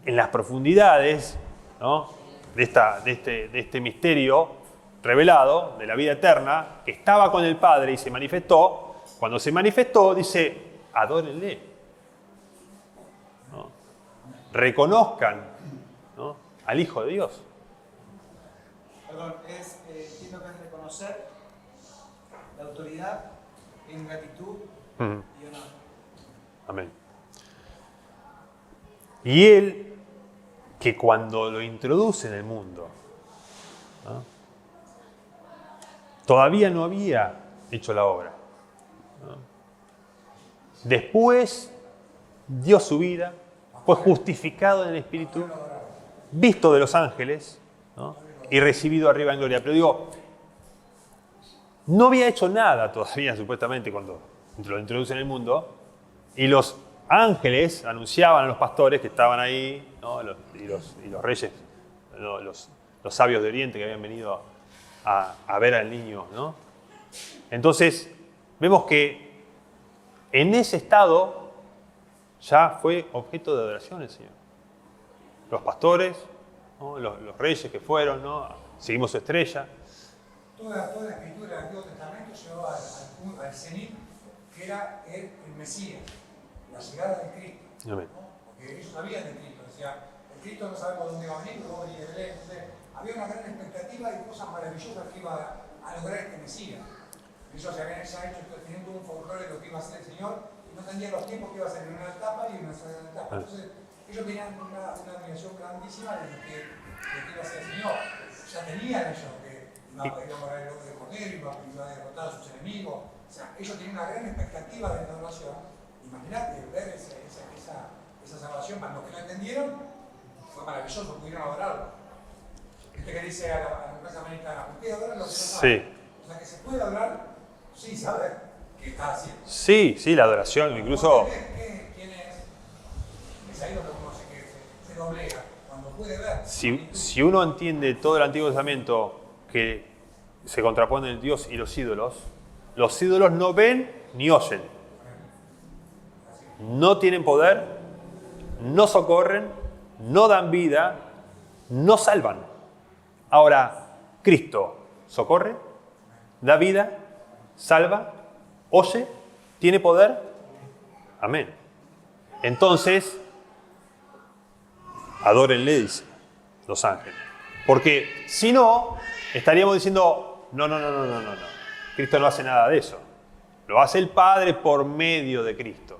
en las profundidades, ¿no?, de este misterio revelado de la vida eterna, que estaba con el Padre y se manifestó, cuando se manifestó dice, adórenle. ¿No? Reconozcan, ¿no?, al Hijo de Dios. Perdón, entiendo que es reconocer la autoridad en gratitud y honor. Amén. Y Él, que cuando lo introduce en el mundo, ¿no?, todavía no había hecho la obra, ¿no? Después dio su vida, fue justificado en el Espíritu, visto de los ángeles, ¿no?, y recibido arriba en gloria. Pero digo, no había hecho nada todavía, supuestamente, cuando lo introduce en el mundo, y los ángeles anunciaban a los pastores que estaban ahí, ¿no?, y los reyes, ¿no?, los sabios de Oriente que habían venido a ver al niño, ¿no? Entonces, vemos que en ese estado ya fue objeto de adoración el Señor. Los pastores, ¿no?, los reyes que fueron, ¿no?, seguimos su estrella. Toda la escritura del Antiguo Testamento llegó al cenit, que era el Mesías, la llegada de Cristo. Amén. ¿No? Porque ellos sabían de Cristo, decían, el Cristo no sabemos dónde va a venir, pero va a venir de Belén. Entonces, había una gran expectativa de cosas maravillosas que iba a lograr este Mesías. Ellos se habían ya hecho, teniendo un folclore de lo que iba a hacer el Señor, y no entendían los tiempos que iba a ser en una etapa y en una segunda etapa. Entonces, ellos tenían una admiración grandísima de lo que iba a ser el Señor. Ya tenían ellos que iba a morir el hombre de Cordero, iba a derrotar a sus enemigos. O sea, ellos tenían una gran expectativa de la adoración. Imagínate ver esa salvación, para los que no entendieron, fue maravilloso, pudieron adorarlo. Este que dice a la empresa americana, ¿usted adora lo que no sabe? Sí. O sea, que se puede adorar sin saber qué está haciendo. Sí, la adoración, incluso... ¿Quién es? Es ahí donde uno se doblega, cuando puede ver. Si uno entiende todo el Antiguo Testamento que se contrapone el Dios y los ídolos no ven ni oyen. No tienen poder, no socorren, no dan vida, no salvan. Ahora, Cristo socorre, da vida, salva, oye, tiene poder. Amén. Entonces, adórenle, dice los ángeles. Porque si no, estaríamos diciendo, no. Cristo no hace nada de eso. Lo hace el Padre por medio de Cristo.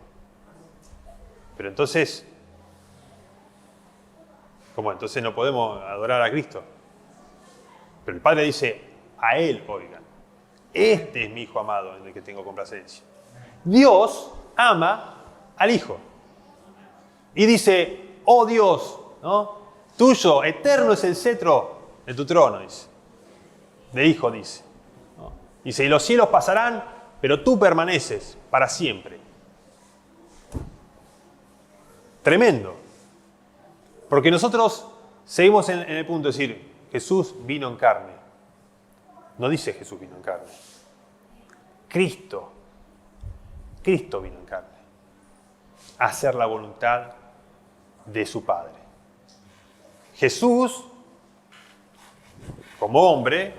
Pero entonces, ¿cómo? Entonces no podemos adorar a Cristo. Pero el Padre dice, a Él oigan. Este es mi Hijo amado en el que tengo complacencia. Dios ama al Hijo. Y dice, oh Dios, ¿no?, tuyo, eterno es el cetro de tu trono, dice. De Hijo, dice. ¿No? Dice, y los cielos pasarán, pero tú permaneces para siempre. Tremendo. Porque nosotros seguimos en el punto de decir, Jesús vino en carne. No dice Jesús vino en carne. Cristo vino en carne. A hacer la voluntad de su Padre. Jesús, como hombre,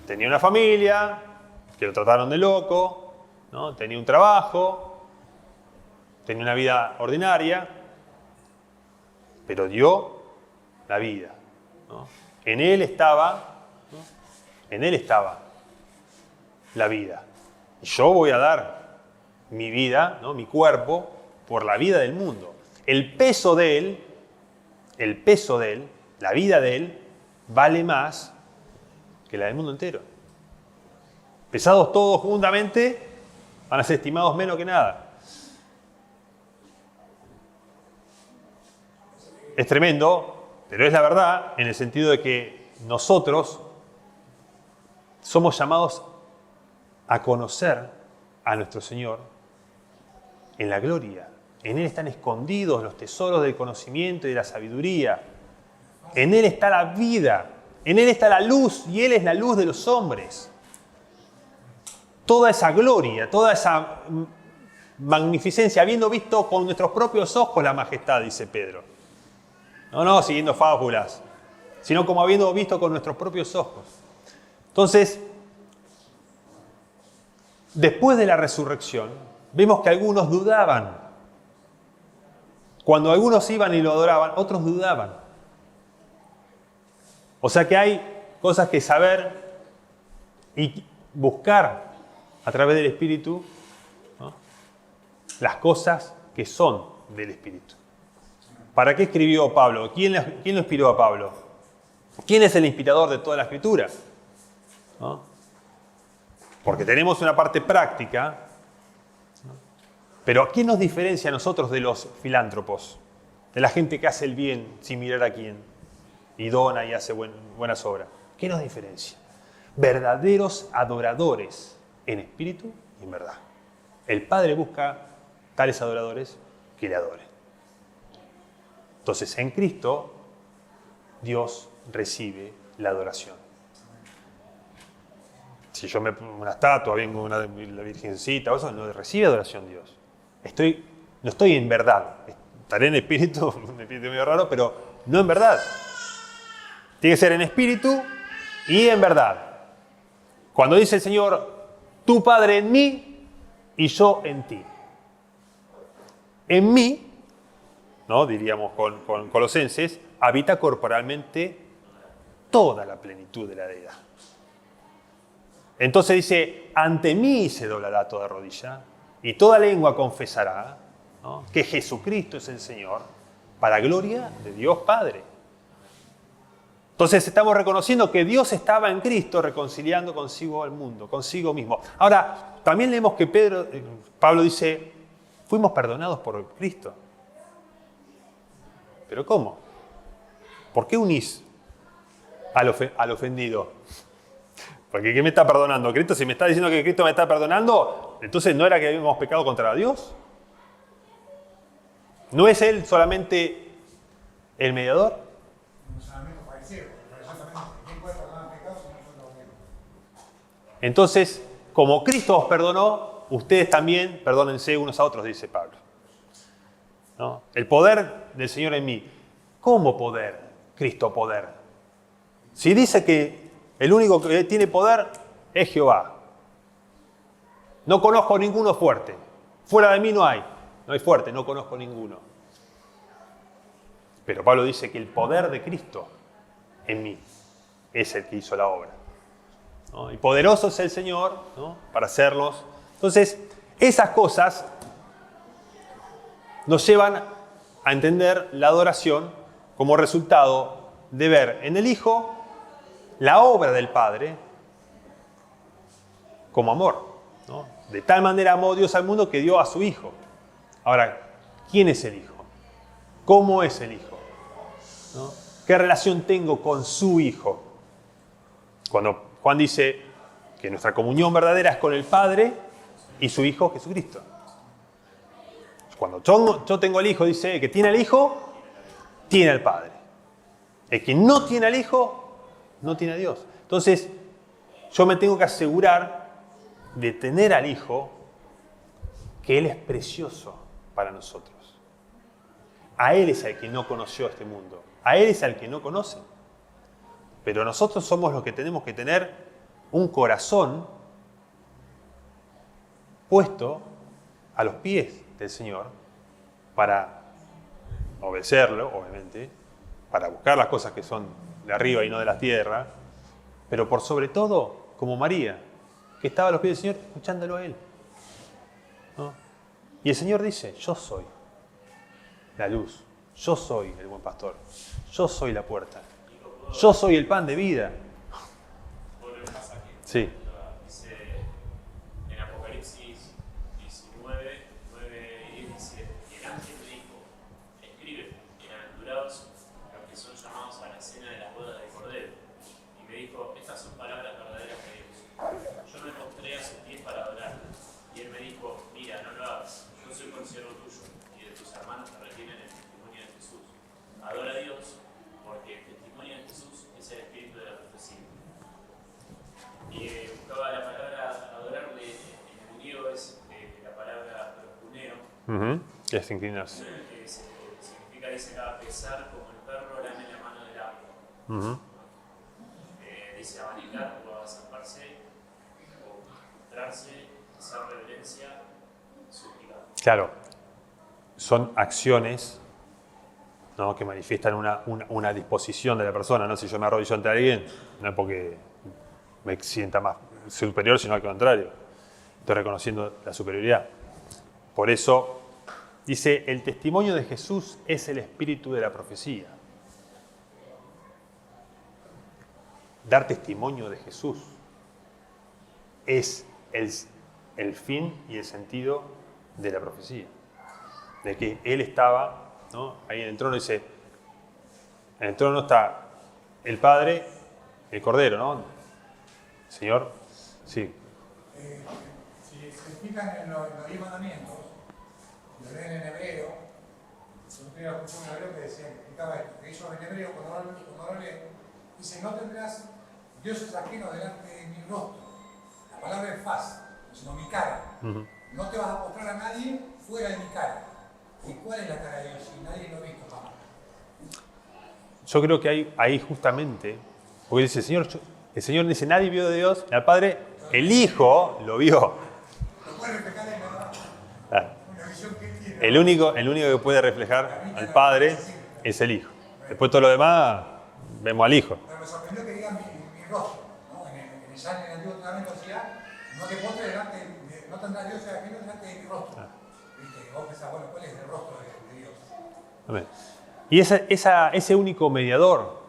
tenía una familia, que lo trataron de loco, ¿no?, tenía un trabajo, tenía una vida ordinaria, pero dio la vida, ¿no? En Él estaba la vida. Y yo voy a dar mi vida, ¿no?, mi cuerpo, por la vida del mundo. El peso de Él, la vida de Él, vale más que la del mundo entero. Pesados todos juntamente, van a ser estimados menos que nada. Es tremendo, pero es la verdad en el sentido de que nosotros somos llamados a conocer a nuestro Señor en la gloria. En Él están escondidos los tesoros del conocimiento y de la sabiduría. En Él está la vida. En Él está la luz y Él es la luz de los hombres. Toda esa gloria, toda esa magnificencia, habiendo visto con nuestros propios ojos la majestad, dice Pedro. No siguiendo fábulas, sino como habiendo visto con nuestros propios ojos. Entonces, después de la resurrección, vemos que algunos dudaban. Cuando algunos iban y lo adoraban, otros dudaban. O sea que hay cosas que saber y buscar a través del Espíritu, ¿no? Las cosas que son del Espíritu. ¿Para qué escribió Pablo? ¿Quién lo inspiró a Pablo? ¿Quién es el inspirador de toda la Escritura? ¿No? Porque tenemos una parte práctica, ¿no? Pero ¿qué nos diferencia a nosotros de los filántropos? De la gente que hace el bien sin mirar a quién y dona y hace buenas obras. ¿Qué nos diferencia? Verdaderos adoradores en espíritu y en verdad. El Padre busca tales adoradores que le adoren. Entonces, en Cristo, Dios recibe la adoración. Si yo me pongo una estatua, vengo la Virgencita, o eso, no recibe adoración Dios. No estoy en verdad. Estaré en espíritu, un espíritu medio raro, pero no en verdad. Tiene que ser en espíritu y en verdad. Cuando dice el Señor, tu Padre en mí y yo en ti. En mí, ¿no? Diríamos con Colosenses, habita corporalmente toda la plenitud de la deidad. Entonces dice, ante mí se doblará toda rodilla y toda lengua confesará, ¿no?, que Jesucristo es el Señor, para gloria de Dios Padre. Entonces estamos reconociendo que Dios estaba en Cristo reconciliando consigo al mundo, consigo mismo. Ahora, también leemos que Pablo dice, fuimos perdonados por Cristo. ¿Pero cómo? ¿Por qué unís al ofendido? Porque ¿qué me está perdonando? ¿Cristo? Si me está diciendo que Cristo me está perdonando, entonces ¿no era que habíamos pecado contra Dios? ¿No es Él solamente el mediador? No solamente fallecido, pero exactamente, ¿quién puede perdonar pecados si no son los mismos? Entonces, como Cristo os perdonó, ustedes también perdónense unos a otros, dice Pablo. ¿No? El poder del Señor en mí. ¿Cómo poder? Cristo poder. Si dice que el único que tiene poder es Jehová. No conozco ninguno fuerte. Fuera de mí no hay fuerte, no conozco ninguno. Pero Pablo dice que el poder de Cristo en mí es el que hizo la obra, ¿no? Y poderoso es el Señor, ¿no?, para hacerlos. Entonces, esas cosas nos llevan a entender la adoración como resultado de ver en el Hijo la obra del Padre como amor, ¿no? De tal manera amó Dios al mundo que dio a su Hijo. Ahora, ¿quién es el Hijo? ¿Cómo es el Hijo? ¿No? ¿Qué relación tengo con su Hijo? Cuando Juan dice que nuestra comunión verdadera es con el Padre y su Hijo Jesucristo. Cuando yo tengo al Hijo, dice, el que tiene al Hijo, tiene al Padre. El que no tiene al Hijo, no tiene a Dios. Entonces, yo me tengo que asegurar de tener al Hijo, que Él es precioso para nosotros. A Él es al que no conoció este mundo. A Él es al que no conoce. Pero nosotros somos los que tenemos que tener un corazón puesto a los pies del Señor para obedecerlo, obviamente, para buscar las cosas que son de arriba y no de la tierra, pero por sobre todo, como María, que estaba a los pies del Señor escuchándolo a Él, ¿no? Y el Señor dice, yo soy la luz, yo soy el buen pastor, yo soy la puerta, yo soy el pan de vida. Sí. Dice en Apocalipsis 19, 9 y 17, y el ángel me dijo, escribe, bienaventurados los que son llamados a la cena de las bodas del Cordero. Y me dijo, estas son palabras verdaderas de Dios. Yo me postré a sus pies para adorarlo. Y él me dijo, mira, no lo hagas. Yo soy consciente hermanos que retienen el testimonio de Jesús. Adora a Dios porque el testimonio de Jesús es el espíritu de la profecía. Y buscaba la palabra adorarle en el griego es la palabra proskuneo, Que es inclinarse. que significa, dice, a pesar como el perro lame la mano del amo. Dice abanicar o agazaparse, o mostrarse, hacer reverencia, suplicar. Claro, son acciones, ¿no?, que manifiestan una disposición de la persona. ¿No? Si yo me arrodillo ante alguien, no es porque me sienta más superior, sino al contrario. Estoy reconociendo la superioridad. Por eso dice, el testimonio de Jesús es el espíritu de la profecía. Dar testimonio de Jesús es el fin y el sentido de la profecía. De que Él estaba, ¿no?, ahí en el trono, dice, en el trono está el Padre, el Cordero, ¿no? Señor, sí. Si se fijan en los 10 mandamientos, lo leen en hebreo, yo tenía una escuché un hebreo que decía, que explicaba esto, que ellos en hebreo, cuando lo leen, dice, no tendrás dioses ajenos delante de mi rostro. La palabra es faz, sino mi cara. No te vas a mostrar a nadie fuera de mi cara. ¿Y cuál es la cara de Dios? Si nadie lo ha visto, papá. Yo creo que hay ahí justamente, porque dice el Señor dice, nadie vio de Dios, al Padre, el Hijo lo vio. Lo puede reflejar en Claro. una visión que él tiene. El único que puede reflejar al Padre es el Hijo. Después todo lo demás, vemos al Hijo. Pero me sorprendió que digan mi rostro, ¿no? En el Antiguo Testamento decía, no te postres delante, no tendrás dioses ajenos delante de mi rostro. ¿Viste? Vos pensás, bueno, ¿cuál es el rostro de Dios? Amén. Y ese único mediador,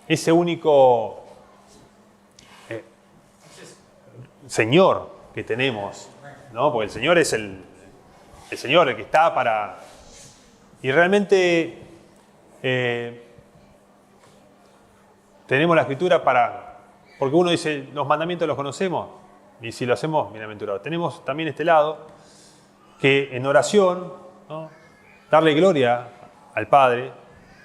ese único Señor que tenemos, ¿no? Porque el Señor es el Señor, el que está para... Y realmente tenemos la Escritura para... Porque uno dice, los mandamientos los conocemos, y si lo hacemos, bienaventurados. Tenemos también este lado, que en oración, ¿no?, darle gloria al Padre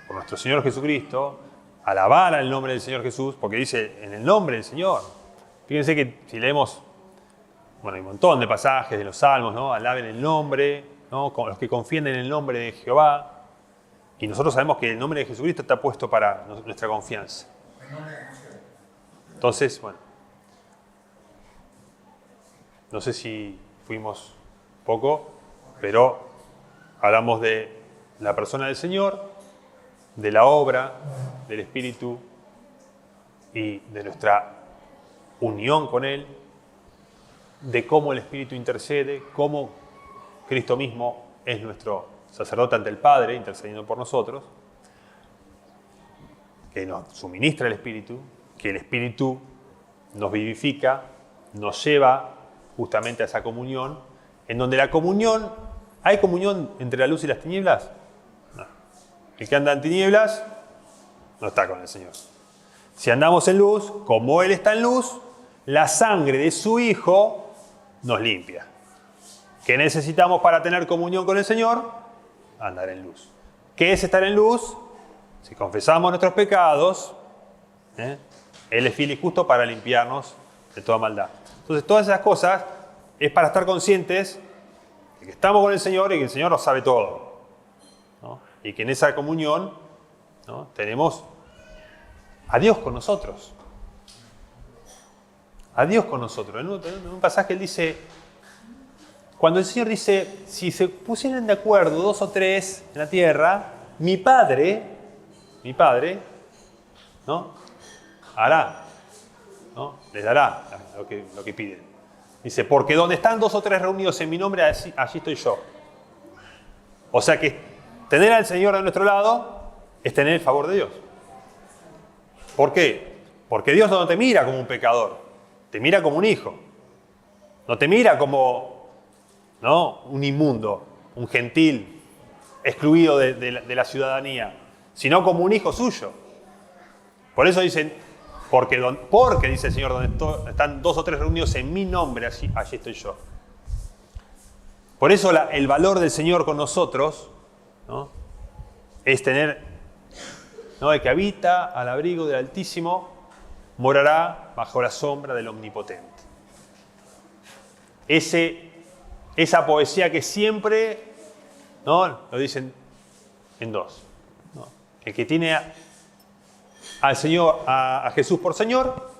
por nuestro Señor Jesucristo, alabar al nombre del Señor Jesús, porque dice, en el nombre del Señor. Fíjense que si leemos, bueno, hay un montón de pasajes de los Salmos, ¿no? Alaben el nombre, ¿no?, con los que confían en el nombre de Jehová. Y nosotros sabemos que el nombre de Jesucristo está puesto para nuestra confianza. Entonces, bueno, no sé si fuimos poco, pero hablamos de la persona del Señor, de la obra, del Espíritu y de nuestra unión con Él, de cómo el Espíritu intercede, cómo Cristo mismo es nuestro sacerdote ante el Padre, intercediendo por nosotros, que nos suministra el Espíritu, que el Espíritu nos vivifica, nos lleva justamente a esa comunión, en donde la comunión, ¿hay comunión entre la luz y las tinieblas? No. El que anda en tinieblas no está con el Señor. Si andamos en luz, como Él está en luz, la sangre de su Hijo nos limpia. ¿Qué necesitamos para tener comunión con el Señor? Andar en luz. ¿Qué es estar en luz? Si confesamos nuestros pecados, Él es fiel y justo para limpiarnos de toda maldad. Entonces, todas esas cosas es para estar conscientes de que estamos con el Señor y que el Señor nos sabe todo, ¿no? Y que en esa comunión, ¿no?, tenemos a Dios con nosotros. A Dios con nosotros. En un pasaje Él dice, cuando el Señor dice, si se pusieran de acuerdo 2 o 3 en la tierra, mi Padre, ¿no?, hará, ¿no?, les dará lo que piden. Dice, porque donde están 2 o 3 reunidos en mi nombre, allí estoy yo. O sea que tener al Señor a nuestro lado es tener el favor de Dios. ¿Por qué? Porque Dios no te mira como un pecador, te mira como un hijo. No te mira como, ¿no?, un inmundo, un gentil, excluido de la ciudadanía, sino como un hijo suyo. Por eso dicen, porque dice el Señor, donde están 2 o 3 reunidos en mi nombre, allí estoy yo. Por eso el valor del Señor con nosotros ¿no? Es tener, ¿no? El que habita al abrigo del Altísimo morará bajo la sombra del Omnipotente. Esa poesía que siempre, ¿no? Lo dicen en dos, ¿no? El que tiene al Señor, a Jesús por Señor,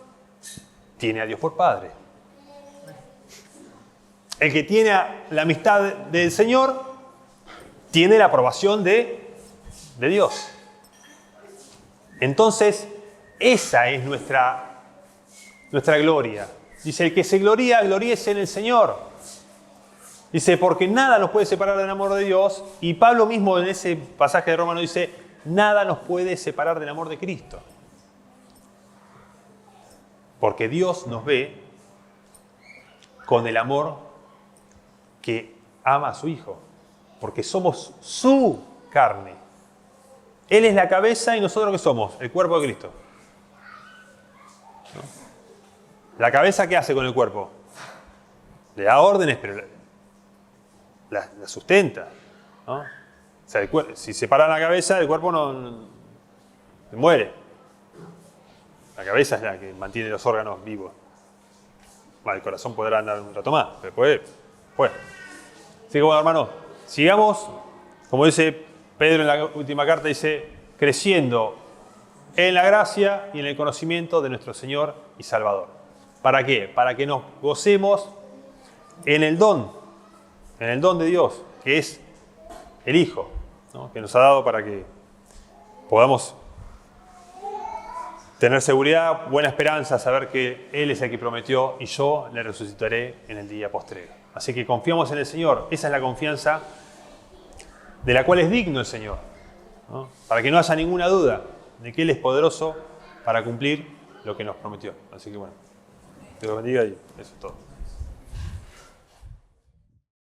tiene a Dios por Padre. El que tiene la amistad del Señor, tiene la aprobación de Dios. Entonces, esa es nuestra gloria. Dice, el que se gloría, gloríese en el Señor. Dice, porque nada nos puede separar del amor de Dios. Y Pablo mismo en ese pasaje de Romanos dice, nada nos puede separar del amor de Cristo. Porque Dios nos ve con el amor que ama a su Hijo. Porque somos su carne. Él es la cabeza y nosotros ¿qué somos? El cuerpo de Cristo. ¿No? ¿La cabeza qué hace con el cuerpo? Le da órdenes, pero la sustenta, ¿no? O sea, si separan la cabeza, el cuerpo no muere. La cabeza es la que mantiene los órganos vivos. Bueno, el corazón podrá andar un rato más, pero pues. Así que bueno, hermano, sigamos, como dice Pedro en la última carta, dice, creciendo en la gracia y en el conocimiento de nuestro Señor y Salvador. ¿Para qué? Para que nos gocemos en el don de Dios, que es el Hijo, ¿no? Que nos ha dado para que podamos tener seguridad, buena esperanza, saber que Él es el que prometió y yo le resucitaré en el día postrero. Así que confiamos en el Señor. Esa es la confianza de la cual es digno el Señor, ¿no? Para que no haya ninguna duda de que Él es poderoso para cumplir lo que nos prometió. Así que bueno, Dios bendiga y eso es todo.